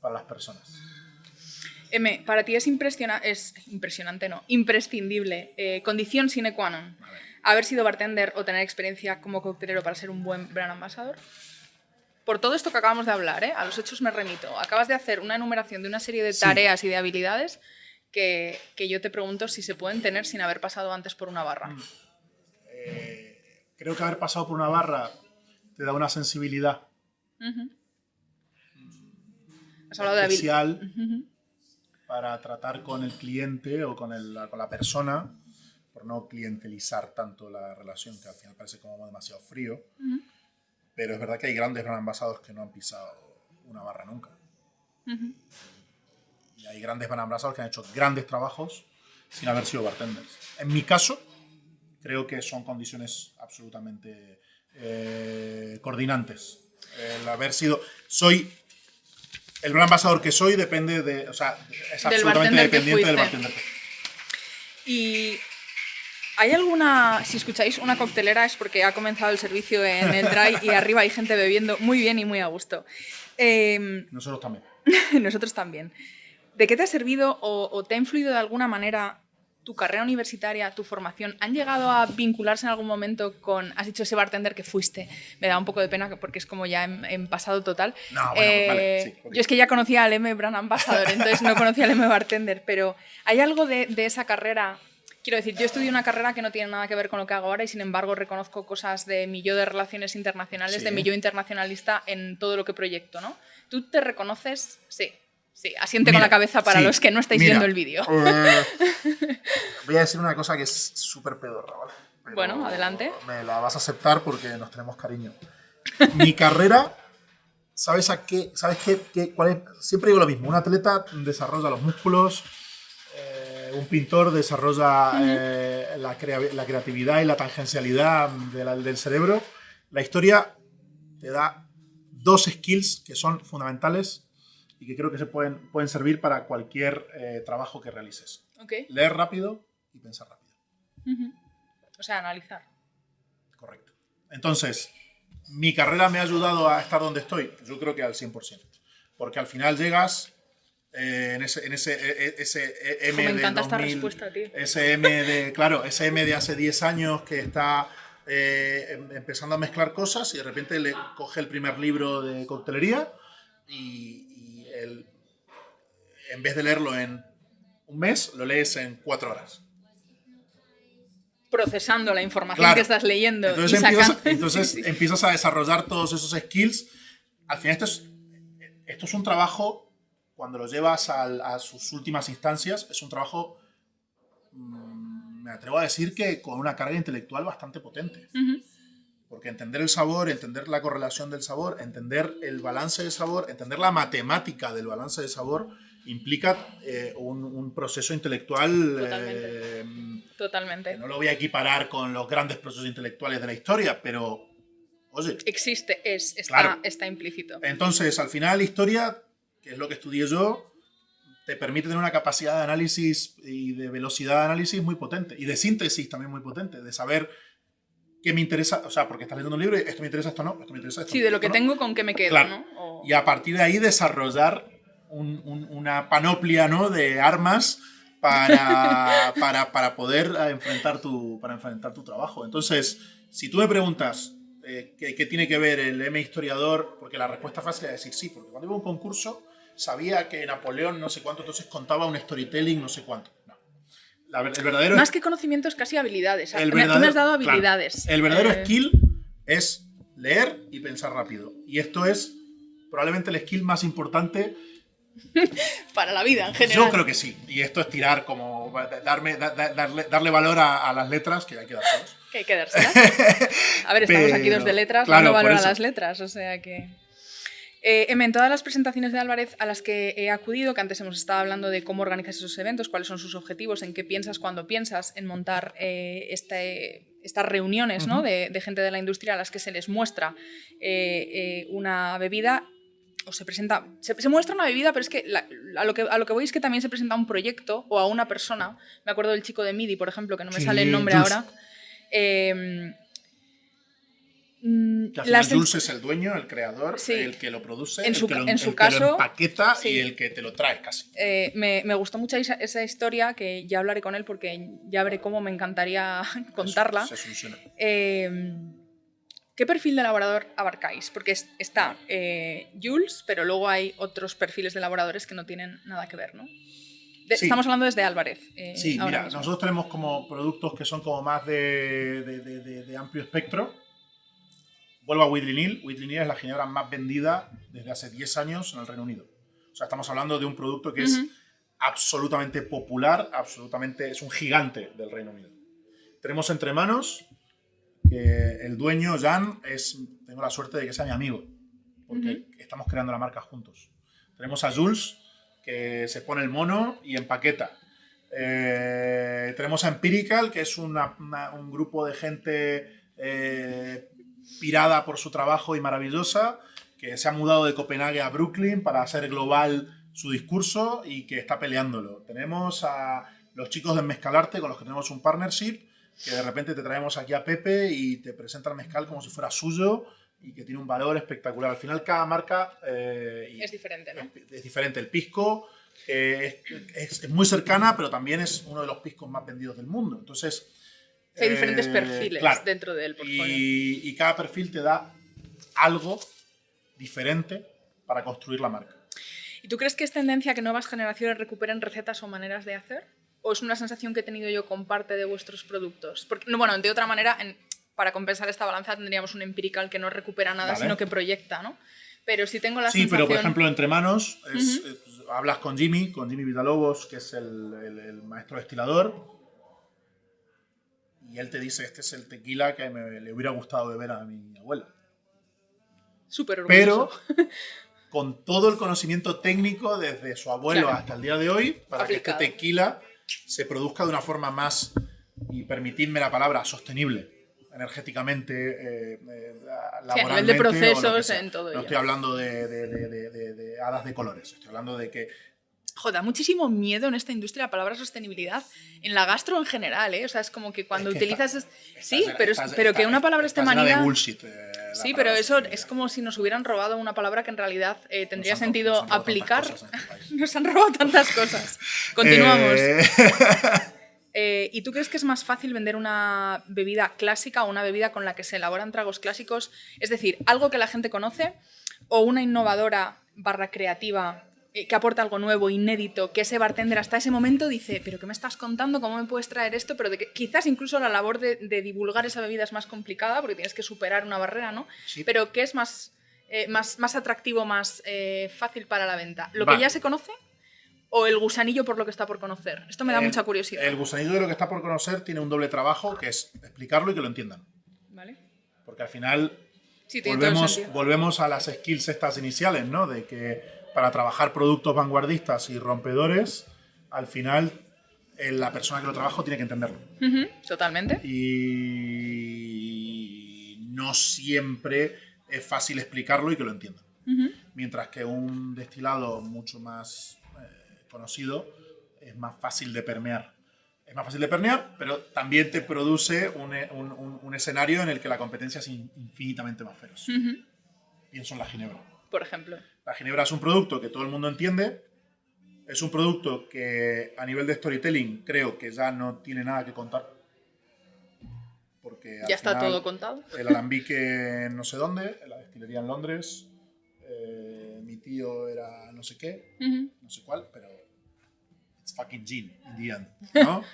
para las personas. Para ti es impresionante, no, imprescindible, condición sine qua non. ¿Haber sido bartender o tener experiencia como coctelero para ser un buen brand ambassador? Por todo esto que acabamos de hablar, a los hechos me remito. Acabas de hacer una enumeración de una serie de tareas y de habilidades que yo te pregunto si se pueden tener sin haber pasado antes por una barra. Creo que haber pasado por una barra te da una sensibilidad Has hablado de especial para tratar con el cliente o con la persona, por no clientelizar tanto la relación, que al final parece como demasiado frío. Pero es verdad que hay grandes brand ambassadors que no han pisado una barra nunca. Y hay grandes brand ambassadors que han hecho grandes trabajos sin haber sido bartenders. En mi caso, creo que son condiciones absolutamente coordinantes. El haber sido... El brand ambassador que soy depende de... O sea, es absolutamente dependiente del bartender que fuiste. Y... ¿hay alguna, si escucháis una coctelera es porque ha comenzado el servicio en el Dry y arriba hay gente bebiendo muy bien y muy a gusto? Nosotros también. Nosotros también. ¿De qué te ha servido o te ha influido de alguna manera tu carrera universitaria, tu formación? ¿Han llegado a vincularse en algún momento con, has dicho ese bartender que fuiste? Me da un poco de pena porque es como ya en pasado total. No, bueno, vale, sí, yo es que ya conocía al M Brand Ambassador, entonces no conocía al M Bartender, pero ¿hay algo de esa carrera? Quiero decir, yo estudio una carrera que no tiene nada que ver con lo que hago ahora y sin embargo reconozco cosas de mi yo de relaciones internacionales, de mi yo internacionalista en todo lo que proyecto, ¿no? ¿Tú te reconoces? Sí, asiente con la cabeza para los que no estáis viendo el vídeo. Voy a decir una cosa que es súper pedorra, ¿vale? Pero bueno, adelante. Me la vas a aceptar porque nos tenemos cariño. Mi carrera, ¿sabes qué? ¿Cuál es? Siempre digo lo mismo, un atleta desarrolla los músculos, un pintor desarrolla la creatividad y la tangencialidad del cerebro. La historia te da dos skills que son fundamentales y que creo que pueden servir para cualquier trabajo que realices. Okay. Leer rápido y pensar rápido. O sea, analizar. Correcto. Entonces, mi carrera me ha ayudado a estar donde estoy. Yo creo que al 100%. Porque al final llegas... en ese M me encanta de 2000, esta respuesta, tío. ese M de hace 10 años que está empezando a mezclar cosas y de repente le coge el primer libro de coctelería y él, en vez de leerlo en un mes, lo lees en 4 horas. Procesando la información que estás leyendo. Entonces empiezas a desarrollar todos esos skills. Al final esto es un trabajo... Cuando lo llevas a sus últimas instancias, es un trabajo, me atrevo a decir que con una carga intelectual bastante potente. Porque entender el sabor, entender la correlación del sabor, entender el balance de sabor, entender la matemática del balance de sabor, implica un proceso intelectual... Totalmente. Que no lo voy a equiparar con los grandes procesos intelectuales de la historia, pero, oye... Existe, está implícito. Entonces, al final, la historia... que es lo que estudié yo, te permite tener una capacidad de análisis y de velocidad de análisis muy potente. Y de síntesis también muy potente. De saber qué me interesa, o sea, porque estás leyendo un libro y esto me interesa, esto no, esto me interesa, esto sí, no. de lo que no. tengo, con qué me quedo, claro. ¿no? Y a partir de ahí desarrollar una panoplia, ¿no?, de armas para poder enfrentar tu trabajo. Entonces, si tú me preguntas qué tiene que ver el M historiador, porque la respuesta fácil es decir sí, porque cuando iba a un concurso sabía que Napoleón no sé cuánto, entonces contaba un storytelling no sé cuánto. No. El verdadero más que conocimientos, casi habilidades. Tú me has dado habilidades. Claro, el verdadero skill es leer y pensar rápido. Y esto es probablemente el skill más importante para la vida en general. Yo creo que sí. Y esto es tirar como... darle valor a las letras, que hay que dárselas. Que hay que dárselas. A ver, estamos aquí dos de letras, claro, dando valor a las letras, o sea que... en todas las presentaciones de Álvarez a las que he acudido, que antes hemos estado hablando de cómo organizas esos eventos, cuáles son sus objetivos, en qué piensas cuando piensas en montar estas reuniones, ¿no?, de gente de la industria a las que se les muestra una bebida, o se presenta, se muestra una bebida, pero es que a lo que voy es que también se presenta un proyecto o a una persona. Me acuerdo del chico de MIDI, por ejemplo, que no me sale el nombre ahora. Que al final Jules es el dueño, el creador, sí. el que lo produce, en su el caso, que lo empaqueta sí. y el que te lo trae casi. Me gustó mucho esa historia, que ya hablaré con él porque ya veré cómo me encantaría contarla. Se soluciona. ¿Qué perfil de elaborador abarcáis? Porque está Jules, pero luego hay otros perfiles de elaboradores que no tienen nada que ver, ¿no? Sí. Estamos hablando desde Álvarez. Sí, mira, mismo. Nosotros tenemos como productos que son como más de amplio espectro. Vuelvo a Whitley Neal. Whitley Neal es la ginebra más vendida desde hace 10 años en el Reino Unido. O sea, estamos hablando de un producto que es absolutamente popular, es un gigante del Reino Unido. Tenemos entre manos que el dueño, Jan, tengo la suerte de que sea mi amigo, porque estamos creando la marca juntos. Tenemos a Jules, que se pone el mono y empaqueta. Tenemos a Empirical, que es un grupo de gente pirada por su trabajo y maravillosa, que se ha mudado de Copenhague a Brooklyn para hacer global su discurso y que está peleándolo. Tenemos a los chicos de Mezcalarte, con los que tenemos un partnership, que de repente te traemos aquí a Pepe y te presenta el mezcal como si fuera suyo y que tiene un valor espectacular. Al final cada marca es diferente, ¿no? Es diferente. El pisco es muy cercana, pero también es uno de los piscos más vendidos del mundo. Entonces, hay diferentes perfiles dentro del portfolio. Y cada perfil te da algo diferente para construir la marca. ¿Y tú crees que es tendencia que nuevas generaciones recuperen recetas o maneras de hacer? ¿O es una sensación que he tenido yo con parte de vuestros productos? Porque, bueno, de otra manera, para compensar esta balanza tendríamos un Empirical que no recupera nada, sino que proyecta, ¿no? Pero sí tengo la sensación... Sí, pero por ejemplo, entre manos, hablas con Jimmy Villalobos, que es el maestro destilador, y él te dice, este es el tequila que le hubiera gustado beber a mi abuela. Súper orgulloso. Pero con todo el conocimiento técnico desde su abuelo hasta el día de hoy, para aplicado. Que este tequila se produzca de una forma más, y permitidme la palabra, sostenible, energéticamente, laboralmente. Sí, a nivel de procesos, en todo ello. No estoy hablando de hadas de colores, estoy hablando de que... Joder, da muchísimo miedo en esta industria la palabra sostenibilidad, en la gastro en general, ¿eh? O sea, es como que cuando utilizas... pero que una palabra esté manida... de bullshit. Sí, pero eso es como si nos hubieran robado una palabra que en realidad tendría sentido aplicar. Nos han robado tantas cosas. Continuamos. ¿Y tú crees que es más fácil vender una bebida clásica o una bebida con la que se elaboran tragos clásicos? Es decir, algo que la gente conoce o una innovadora / creativa que aporta algo nuevo, inédito, que ese bartender hasta ese momento dice, ¿pero qué me estás contando? ¿Cómo me puedes traer esto? Pero quizás incluso la labor de divulgar esa bebida es más complicada porque tienes que superar una barrera, ¿no? Sí. Pero ¿qué es más atractivo, más fácil para la venta? ¿Lo que ya se conoce o el gusanillo por lo que está por conocer? Esto me da mucha curiosidad. El gusanillo de lo que está por conocer tiene un doble trabajo, que es explicarlo y que lo entiendan. ¿Vale? Porque al final volvemos a las skills estas iniciales, ¿no? De que para trabajar productos vanguardistas y rompedores, al final la persona que lo trabaja tiene que entenderlo. Totalmente. Y no siempre es fácil explicarlo y que lo entiendan. Mientras que un destilado mucho más conocido es más fácil de permear. Es más fácil de permear, pero también te produce un escenario en el que la competencia es infinitamente más feroz. Pienso en la ginebra. Por ejemplo. La ginebra es un producto que todo el mundo entiende. Es un producto que a nivel de storytelling creo que ya no tiene nada que contar. Porque ya está todo contado. El alambique en no sé dónde, en la destilería en Londres. Mi tío era no sé qué, no sé cuál, pero it's fucking gin in the end, ¿no?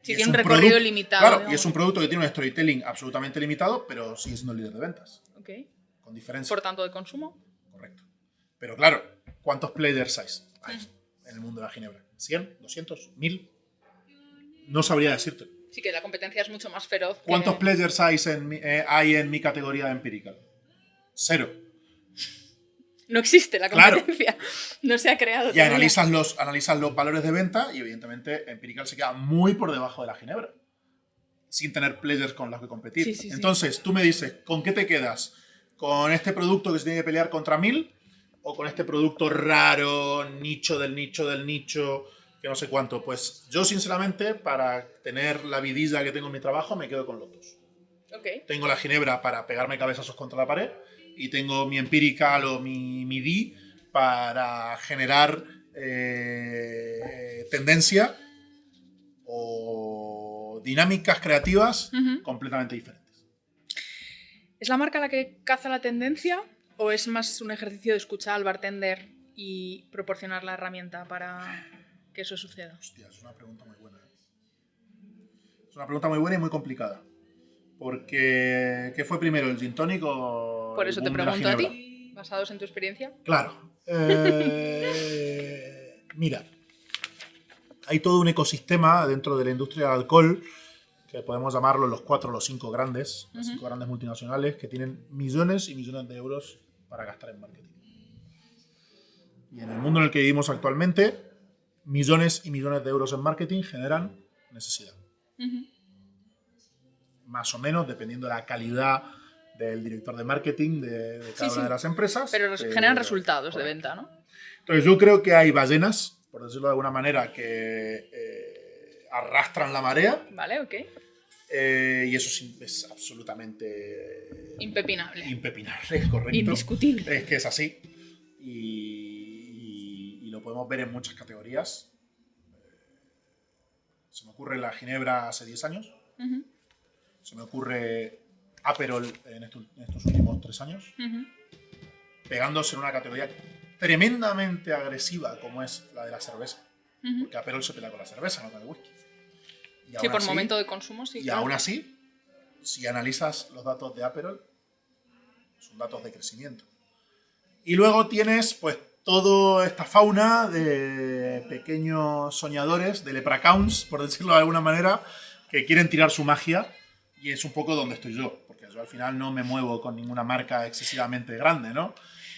Sí, tiene un recorrido limitado. Claro, digamos. Y es un producto que tiene un storytelling absolutamente limitado, pero sigue siendo líder de ventas. Ok. Con diferencia. Por tanto, de consumo. Correcto. Pero claro, ¿cuántos players hay en el mundo de la ginebra? ¿100? ¿200? ¿1000? No sabría decirte. Sí, que la competencia es mucho más feroz. ¿Cuántos players hay en mi categoría de Empirical? 0. No existe la competencia. Claro. No se ha creado. Y analizas los valores de venta y evidentemente Empirical se queda muy por debajo de la ginebra. Sin tener players con los que competir. Sí. Entonces, tú me dices, ¿con qué te quedas? ¿Con este producto que se tiene que pelear contra 1000? ¿O con este producto raro, nicho del nicho del nicho, que no sé cuánto. Pues yo, sinceramente, para tener la vidilla que tengo en mi trabajo, me quedo con los dos. Okay. Tengo la ginebra para pegarme cabezazos contra la pared y tengo mi empirical o mi D para generar tendencia o dinámicas creativas completamente diferentes. ¿Es la marca la que caza la tendencia o es más un ejercicio de escuchar al bartender y proporcionar la herramienta para que eso suceda? Hostia, es una pregunta muy buena. Es una pregunta muy buena y muy complicada. Porque, ¿qué fue primero, el gin tonic o Por eso el te boom de la pregunto a ginebra? ti, basados en tu experiencia. Claro. Mira, hay todo un ecosistema dentro de la industria del alcohol, que podemos llamarlo los 4 o los 5 grandes, las 5 grandes multinacionales, que tienen millones y millones de euros para gastar en marketing. Y en el mundo en el que vivimos actualmente, millones y millones de euros en marketing generan necesidad. Más o menos, dependiendo de la calidad del director de marketing de cada una de las empresas. Pero generan resultados de venta, ¿no? Entonces yo creo que hay ballenas, por decirlo de alguna manera, que arrastran la marea. Vale, ok. Y eso es absolutamente impepinable, correcto. Indiscutible. Es que es así. Y lo podemos ver en muchas categorías. Se me ocurre la ginebra hace 10 años. Se me ocurre Aperol en estos últimos 3 años. Pegándose en una categoría tremendamente agresiva como es la de la cerveza. Porque Aperol se pelea con la cerveza, no con el whisky. Sí, por momento de consumo, sí. Y aún así, si analizas los datos de Aperol, son datos de crecimiento. Y luego tienes pues toda esta fauna de pequeños soñadores, de leprechauns, por decirlo de alguna manera, que quieren tirar su magia, y es un poco donde estoy yo, porque yo al final no me muevo con ninguna marca excesivamente grande, ¿no?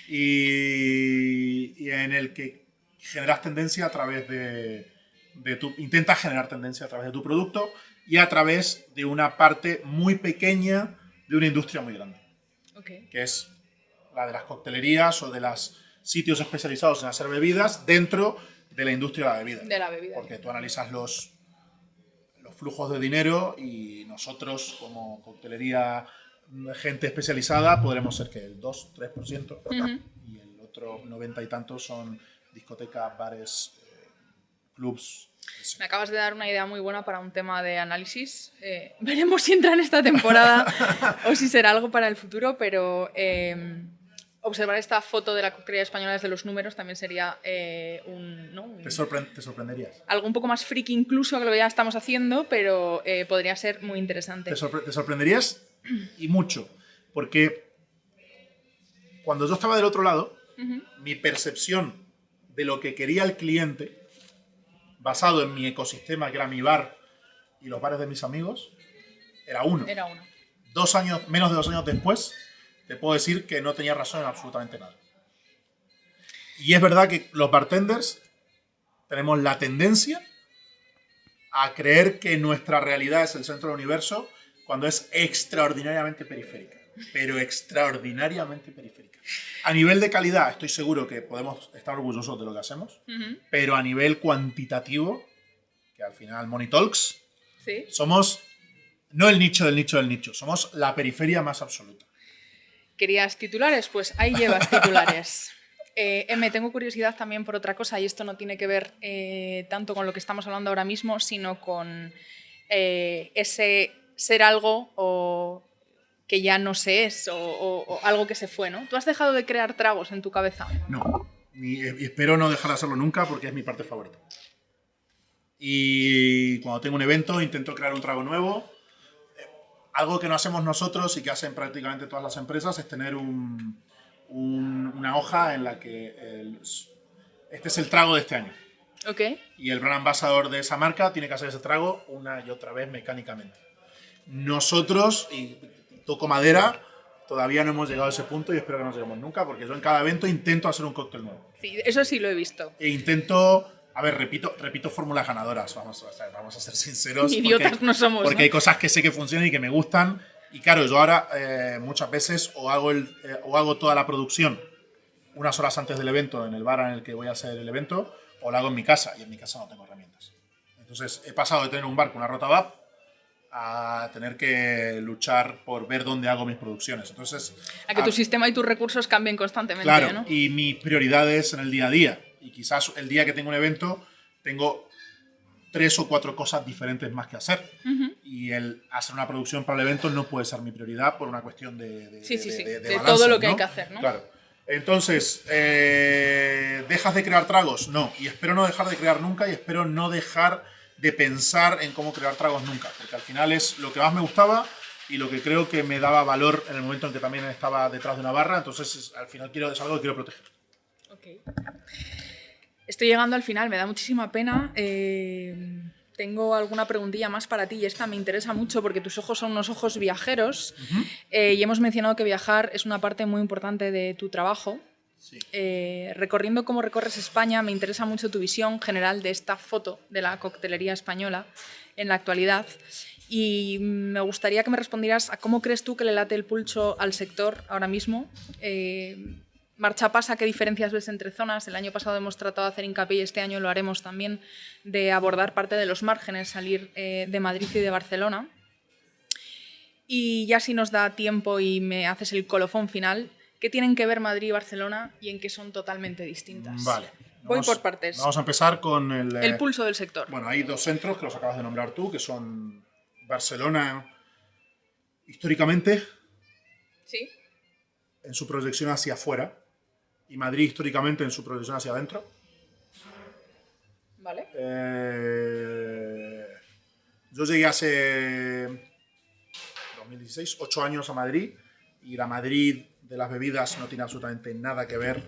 Y en el que generas tendencia a través intentas generar tendencia a través de tu producto y a través de una parte muy pequeña de una industria muy grande. Okay. Que es la de las coctelerías o de los sitios especializados en hacer bebidas dentro de la industria de la bebida. De la bebida. Porque tú analizas los flujos de dinero y nosotros, como coctelería, gente especializada, podremos ser que el 2-3%, y el otro 90 y tantos son discotecas, bares, clubs. Me acabas de dar una idea muy buena para un tema de análisis. Veremos si entra en esta temporada o si será algo para el futuro, pero observar esta foto de la coctelería española desde los números también sería Te sorprenderías. Algo un poco más friki incluso que lo que ya estamos haciendo, pero podría ser muy interesante. Te sorprenderías y mucho, porque cuando yo estaba del otro lado, mi percepción de lo que quería el cliente, basado en mi ecosistema, que era mi bar y los bares de mis amigos, era uno. Menos de 2 años después, te puedo decir que no tenía razón en absolutamente nada. Y es verdad que los bartenders tenemos la tendencia a creer que nuestra realidad es el centro del universo cuando es extraordinariamente periférica. Pero extraordinariamente periférica. A nivel de calidad, estoy seguro que podemos estar orgullosos de lo que hacemos, pero a nivel cuantitativo, que al final Money Talks, ¿sí? Somos no el nicho del nicho del nicho, somos la periferia más absoluta. ¿Querías titulares? Pues ahí llevas titulares. Tengo curiosidad también por otra cosa, y esto no tiene que ver tanto con lo que estamos hablando ahora mismo, sino con ese ser algo o que ya no se es, o algo que se fue, ¿no? ¿Tú has dejado de crear tragos en tu cabeza? No, y espero no dejar de hacerlo nunca porque es mi parte favorita. Y cuando tengo un evento intento crear un trago nuevo. Algo que no hacemos nosotros y que hacen prácticamente todas las empresas es tener una hoja en la que este es el trago de este año. Okay. Y el brand ambassador de esa marca tiene que hacer ese trago una y otra vez mecánicamente. Nosotros, y toco madera, todavía no hemos llegado a ese punto y espero que no lleguemos nunca, porque yo en cada evento intento hacer un cóctel nuevo. Sí, eso sí lo he visto. E intento... A ver, repito fórmulas ganadoras, vamos a ser sinceros. Idiotas no somos, porque ¿no? hay cosas que sé que funcionan y que me gustan. Y claro, yo ahora muchas veces o hago toda la producción unas horas antes del evento en el bar en el que voy a hacer el evento, o la hago en mi casa, y en mi casa no tengo herramientas. Entonces he pasado de tener un bar con una Rotavap a tener que luchar por ver dónde hago mis producciones. Entonces, a que tu sistema y tus recursos cambien constantemente, claro, ¿no? Y mis prioridades en el día a día. Y quizás el día que tengo un evento tengo 3 o 4 cosas diferentes más que hacer. Y el hacer una producción para el evento no puede ser mi prioridad por una cuestión de balance, todo lo que ¿no? hay que hacer, ¿no? Claro. Entonces, ¿dejas de crear tragos? No. Y espero no dejar de crear nunca, y espero no dejar de pensar en cómo crear tragos nunca. Porque al final es lo que más me gustaba y lo que creo que me daba valor en el momento en que también estaba detrás de una barra. Entonces, al final es algo que quiero proteger. Okay. Estoy llegando al final, me da muchísima pena. Tengo alguna preguntilla más para ti y esta me interesa mucho porque tus ojos son unos ojos viajeros. Y hemos mencionado que viajar es una parte muy importante de tu trabajo. Sí. Recorriendo cómo recorres España, me interesa mucho tu visión general de esta foto de la coctelería española en la actualidad. Y me gustaría que me respondieras a cómo crees tú que le late el pulso al sector ahora mismo. Marcha pasa, ¿qué diferencias ves entre zonas? El año pasado hemos tratado de hacer hincapié y este año lo haremos también, de abordar parte de los márgenes, salir de Madrid y de Barcelona. Y ya si nos da tiempo y me haces el colofón final, ¿qué tienen que ver Madrid y Barcelona y en qué son totalmente distintas? Vale. Voy por partes. Vamos a empezar con el pulso del sector. Bueno, hay 2 centros que los acabas de nombrar tú, que son Barcelona históricamente, ¿Sí? en su proyección hacia afuera, y Madrid históricamente en su proyección hacia adentro. Vale. Yo llegué hace 2016, 8 años a Madrid, y la Madrid de las bebidas no tiene absolutamente nada que ver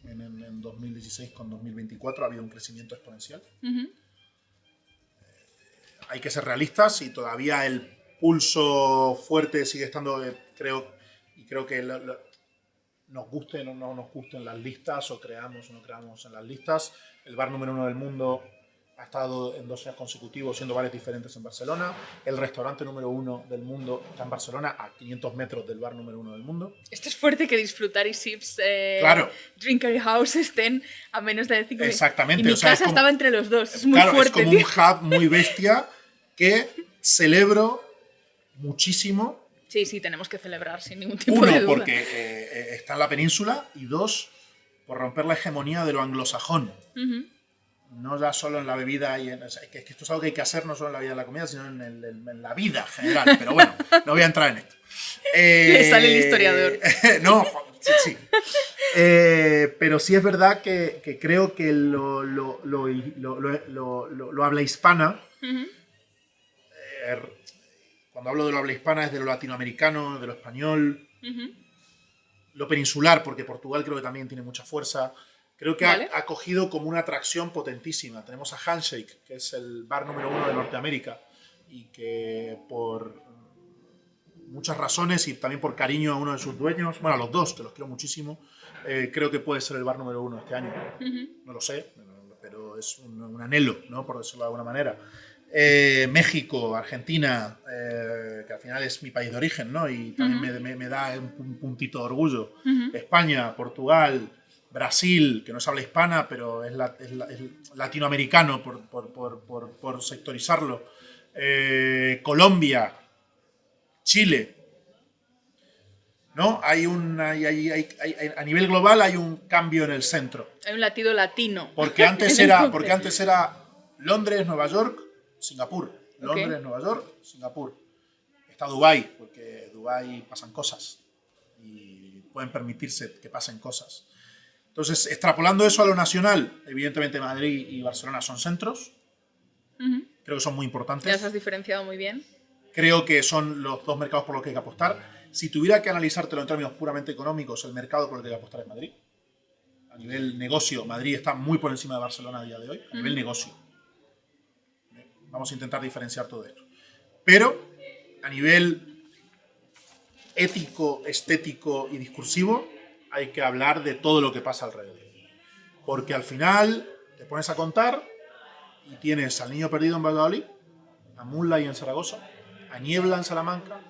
en 2016 con 2024. Ha habido un crecimiento exponencial. Hay que ser realistas y todavía el pulso fuerte sigue estando, creo que nos gusten o no nos gusten las listas, o creamos o no creamos en las listas. El bar número 1 del mundo ha estado en 2 años consecutivos siendo bares diferentes en Barcelona. El restaurante número 1 del mundo está en Barcelona, a 500 metros del bar número 1 del mundo. Esto es fuerte, que Disfrutar y Sips, claro. Drinkery House estén a menos de 5 minutos. Exactamente. Y mi casa estaba entre los dos. Es muy claro, fuerte, es como tío. un hub muy bestia que celebro muchísimo. Sí, tenemos que celebrar sin ningún tipo de duda. 1, porque está en la península, y 2, por romper la hegemonía de lo anglosajón. No ya solo en la bebida, que esto es algo que hay que hacer no solo en la vida de la comida, sino en la vida general. Pero bueno, no voy a entrar en esto. Le sale el historiador. No, sí. Pero sí es verdad que creo que lo habla hispana. Cuando hablo de lo habla hispana es de lo latinoamericano, de lo español, lo peninsular, porque Portugal creo que también tiene mucha fuerza. Creo que ha cogido como una atracción potentísima. Tenemos a Handshake, que es el bar número 1 de Norteamérica, y que por muchas razones y también por cariño a uno de sus dueños, bueno, a los 2, que los quiero muchísimo, creo que puede ser el bar número 1 este año. No lo sé, pero es un anhelo, ¿no? Por decirlo de alguna manera. México, Argentina, que al final es mi país de origen, ¿no? Y también me da un puntito de orgullo. España, Portugal, Brasil, que no es habla hispana, pero es latinoamericano por sectorizarlo. Colombia, Chile, ¿no? A nivel global hay un cambio en el centro. Hay un latido latino. Porque antes era Londres, Nueva York, Singapur. Londres, Nueva York, Singapur. Está Dubái, porque en Dubái pasan cosas y pueden permitirse que pasen cosas. Entonces, extrapolando eso a lo nacional, evidentemente Madrid y Barcelona son centros. Creo que son muy importantes. Ya os has diferenciado muy bien. Creo que son los 2 mercados por los que hay que apostar. Si tuviera que analizártelo en términos puramente económicos, el mercado por el que hay que apostar es Madrid. A nivel negocio, Madrid está muy por encima de Barcelona a día de hoy. A nivel negocio. Vamos a intentar diferenciar todo esto. Pero a nivel ético, estético y discursivo, hay que hablar de todo lo que pasa alrededor. Porque al final te pones a contar y tienes al Niño Perdido en Valladolid, a Moonlight en Zaragoza, a Niebla en Salamanca,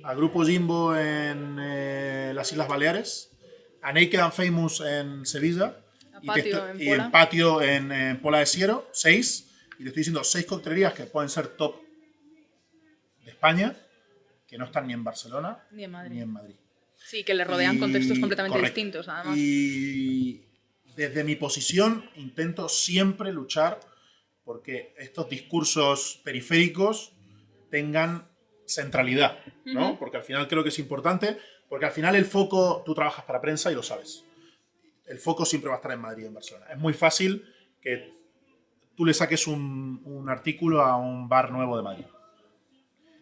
a Grupo Jimbo en las Islas Baleares, a Naked and Famous en Sevilla, y el patio en Pola de Siero, 6. Y te estoy diciendo 6 coctelerías que pueden ser top de España, que no están ni en Barcelona ni en Madrid. Sí, que le rodean contextos completamente distintos, además. Y desde mi posición intento siempre luchar porque estos discursos periféricos tengan centralidad, ¿no? Porque al final creo que es importante, porque al final el foco, tú trabajas para prensa y lo sabes. El foco siempre va a estar en Madrid y en Barcelona. Es muy fácil que tú le saques un artículo a un bar nuevo de Madrid.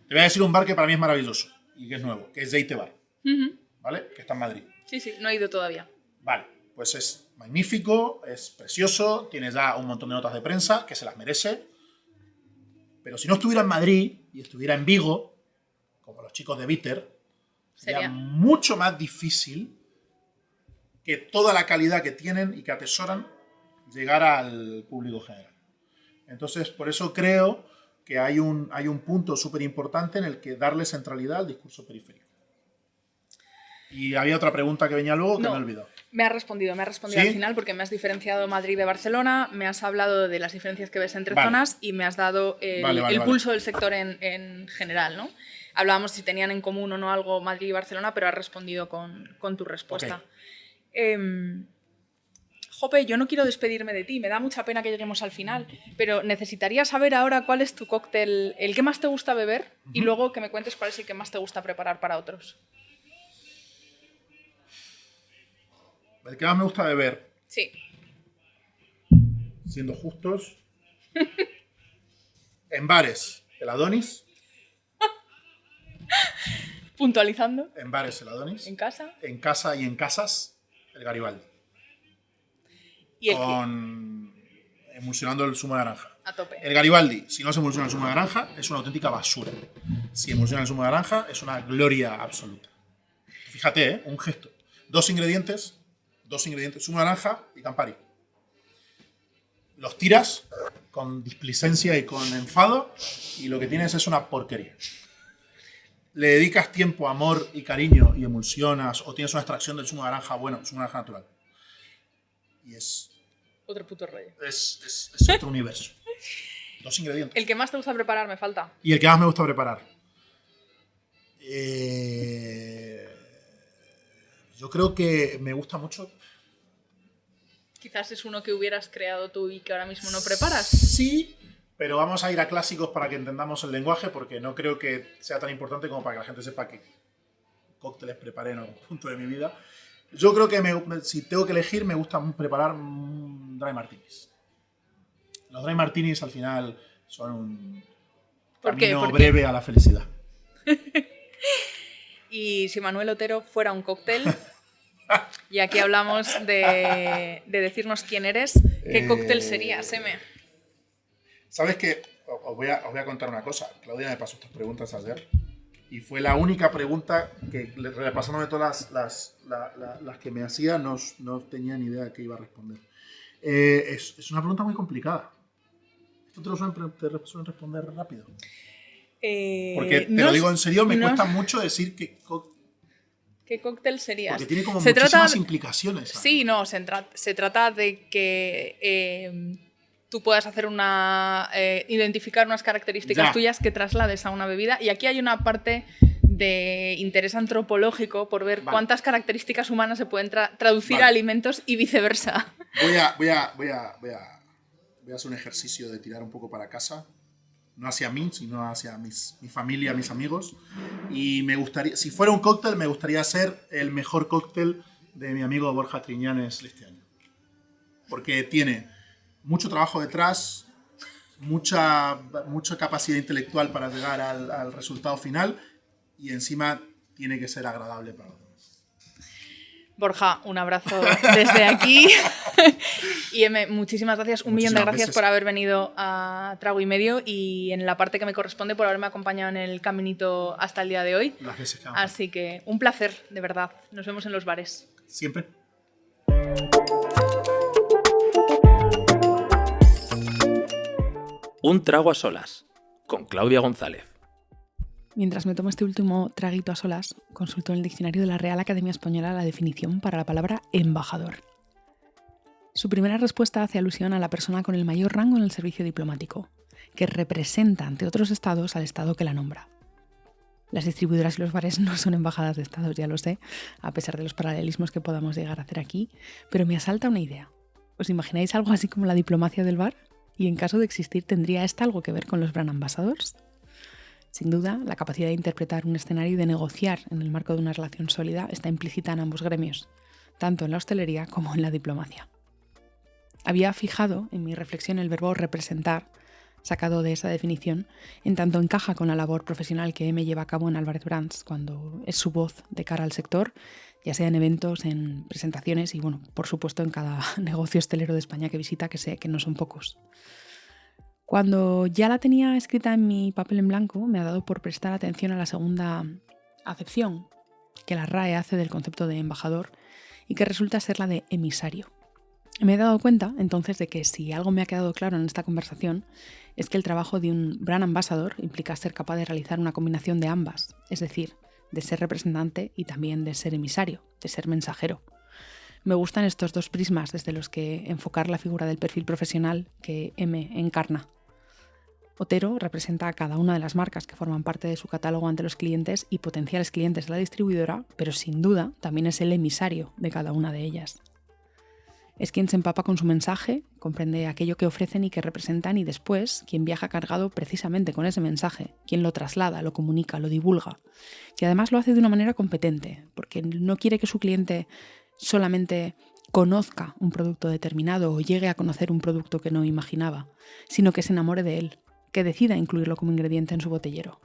Te voy a decir un bar que para mí es maravilloso y que es nuevo, que es Deite Bar, ¿vale? Que está en Madrid. Sí, no he ido todavía. Vale, pues es magnífico, es precioso, tiene ya un montón de notas de prensa, que se las merece. Pero si no estuviera en Madrid y estuviera en Vigo, como los chicos de Bitter, sería mucho más difícil que toda la calidad que tienen y que atesoran llegara al público general. Entonces, por eso creo que hay un punto súper importante en el que darle centralidad al discurso periférico. Y había otra pregunta que venía luego que me he olvidado. Me has respondido ¿sí? Al final, porque me has diferenciado Madrid de Barcelona, me has hablado de las diferencias que ves entre zonas y me has dado el pulso del sector en general, ¿no? Hablábamos si tenían en común o no algo Madrid y Barcelona, pero has respondido con tu respuesta. Okay. Jope, yo no quiero despedirme de ti, me da mucha pena que lleguemos al final, pero necesitaría saber ahora cuál es tu cóctel, el que más te gusta beber, y luego que me cuentes cuál es el que más te gusta preparar para otros. El que más me gusta beber. Sí. Siendo justos. En bares, el Adonis. Puntualizando. En bares, el Adonis. ¿En casa? En casa y en casas, el Garibaldi. ¿Y emulsionando el zumo de naranja. A tope. El Garibaldi, si no se emulsiona el zumo de naranja, es una auténtica basura. Si emulsiona el zumo de naranja, es una gloria absoluta. Fíjate, un gesto. Dos ingredientes, zumo de naranja y Campari. Los tiras con displicencia y con enfado y lo que tienes es una porquería. Le dedicas tiempo, amor y cariño y emulsionas o tienes una extracción del zumo de naranja bueno, zumo de naranja natural. Y es... otro puto rollo. Es otro universo. Dos ingredientes. ¿El que más te gusta preparar me falta? Y el que más me gusta preparar. Yo creo que me gusta mucho. Quizás es uno que hubieras creado tú y que ahora mismo no preparas. Sí, pero vamos a ir a clásicos para que entendamos el lenguaje, porque no creo que sea tan importante como para que la gente sepa qué cócteles preparé en algún punto de mi vida. Yo creo que si tengo que elegir, me gusta preparar dry martinis. Los dry martinis al final son un camino breve a la felicidad. Y si Manuel Otero fuera un cóctel, y aquí hablamos de decirnos quién eres, ¿qué cóctel sería, Seme? ¿Sabes qué? Os voy a contar una cosa. Claudia me pasó estas preguntas ayer y fue la única pregunta que, repasándome todas las que me hacía, no tenía ni idea de qué iba a responder. Es una pregunta muy complicada. ¿Esto te lo suelen responder rápido? Porque, te lo digo en serio, me cuesta mucho decir que... ¿Qué cóctel serías? Porque tiene como muchísimas implicaciones. Sí, no, se trata de que tú puedas hacer identificar unas características tuyas que traslades a una bebida. Y aquí hay una parte de interés antropológico por ver cuántas características humanas se pueden traducir a alimentos y viceversa. Voy a hacer un ejercicio de tirar un poco para casa. No hacia mí, sino hacia mi familia, mis amigos. Y me gustaría, si fuera un cóctel, me gustaría hacer el mejor cóctel de mi amigo Borja Triñanes este año. Porque tiene mucho trabajo detrás, mucha capacidad intelectual para llegar al resultado final y encima tiene que ser agradable para los demás. Borja, un abrazo desde aquí. Y muchísimas gracias, un millón de gracias por haber venido a Trago y Medio y en la parte que me corresponde por haberme acompañado en el caminito hasta el día de hoy. Así que un placer, de verdad. Nos vemos en los bares. Siempre. Un trago a solas, con Claudia González. Mientras me tomo este último traguito a solas, consulto en el diccionario de la Real Academia Española la definición para la palabra embajador. Su primera respuesta hace alusión a la persona con el mayor rango en el servicio diplomático, que representa ante otros estados al estado que la nombra. Las distribuidoras y los bares no son embajadas de estados, ya lo sé, a pesar de los paralelismos que podamos llegar a hacer aquí, pero me asalta una idea. ¿Os imagináis algo así como la diplomacia del bar? Y en caso de existir, ¿tendría esta algo que ver con los brand ambassadors? Sin duda, la capacidad de interpretar un escenario y de negociar en el marco de una relación sólida está implícita en ambos gremios, tanto en la hostelería como en la diplomacia. Había fijado en mi reflexión el verbo representar, sacado de esa definición, en tanto encaja con la labor profesional que M lleva a cabo en Álvarez Brands cuando es su voz de cara al sector, ya sea en eventos, en presentaciones y, bueno, por supuesto en cada negocio hostelero de España que visita, que sé que no son pocos. Cuando ya la tenía escrita en mi papel en blanco, me ha dado por prestar atención a la segunda acepción que la RAE hace del concepto de embajador y que resulta ser la de emisario. Me he dado cuenta, entonces, de que si algo me ha quedado claro en esta conversación es que el trabajo de un brand ambassador implica ser capaz de realizar una combinación de ambas, es decir, de ser representante y también de ser emisario, de ser mensajero. Me gustan estos dos prismas desde los que enfocar la figura del perfil profesional que M encarna. Otero representa a cada una de las marcas que forman parte de su catálogo ante los clientes y potenciales clientes de la distribuidora, pero sin duda también es el emisario de cada una de ellas. Es quien se empapa con su mensaje, comprende aquello que ofrecen y que representan y después quien viaja cargado precisamente con ese mensaje, quien lo traslada, lo comunica, lo divulga. Y además lo hace de una manera competente, porque no quiere que su cliente solamente conozca un producto determinado o llegue a conocer un producto que no imaginaba, sino que se enamore de él, que decida incluirlo como ingrediente en su botellero.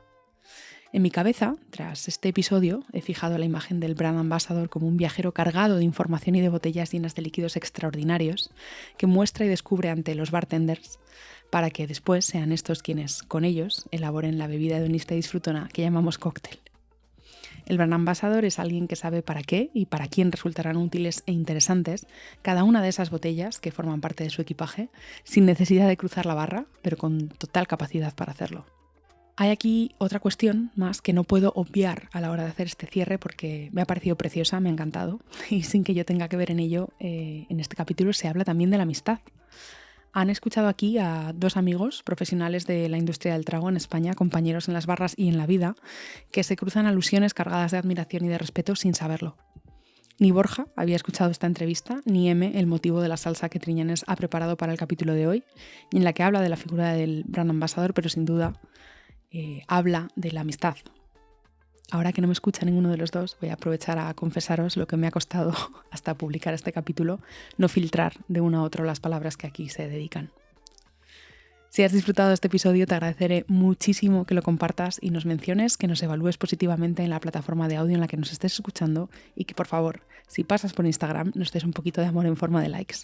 En mi cabeza, tras este episodio, he fijado la imagen del brand ambassador como un viajero cargado de información y de botellas llenas de líquidos extraordinarios que muestra y descubre ante los bartenders para que después sean estos quienes, con ellos, elaboren la bebida hedonista y disfrutona que llamamos cóctel. El brand ambassador es alguien que sabe para qué y para quién resultarán útiles e interesantes cada una de esas botellas que forman parte de su equipaje, sin necesidad de cruzar la barra, pero con total capacidad para hacerlo. Hay aquí otra cuestión más que no puedo obviar a la hora de hacer este cierre porque me ha parecido preciosa, me ha encantado y sin que yo tenga que ver en ello, en este capítulo se habla también de la amistad. Han escuchado aquí a dos amigos profesionales de la industria del trago en España, compañeros en las barras y en la vida, que se cruzan alusiones cargadas de admiración y de respeto sin saberlo. Ni Borja había escuchado esta entrevista, ni M el motivo de la salsa que Triñanes ha preparado para el capítulo de hoy, y en la que habla de la figura del brand ambassador, pero sin duda habla de la amistad. Ahora que no me escucha ninguno de los dos, voy a aprovechar a confesaros lo que me ha costado hasta publicar este capítulo, no filtrar de uno a otro las palabras que aquí se dedican. Si has disfrutado de este episodio, te agradeceré muchísimo que lo compartas y nos menciones, que nos evalúes positivamente en la plataforma de audio en la que nos estés escuchando y que, por favor, si pasas por Instagram, nos des un poquito de amor en forma de likes.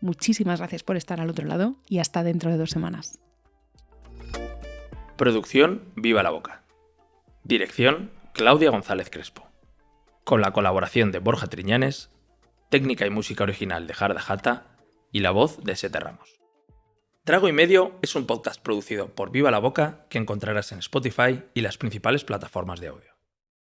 Muchísimas gracias por estar al otro lado y hasta dentro de 2 semanas. Producción Viva la Boca. Dirección Claudia González Crespo. Con la colaboración de Borja Triñanes, técnica y música original de Jarda Jata y la voz de Sete Ramos. Trago y Medio es un podcast producido por Viva la Boca que encontrarás en Spotify y las principales plataformas de audio.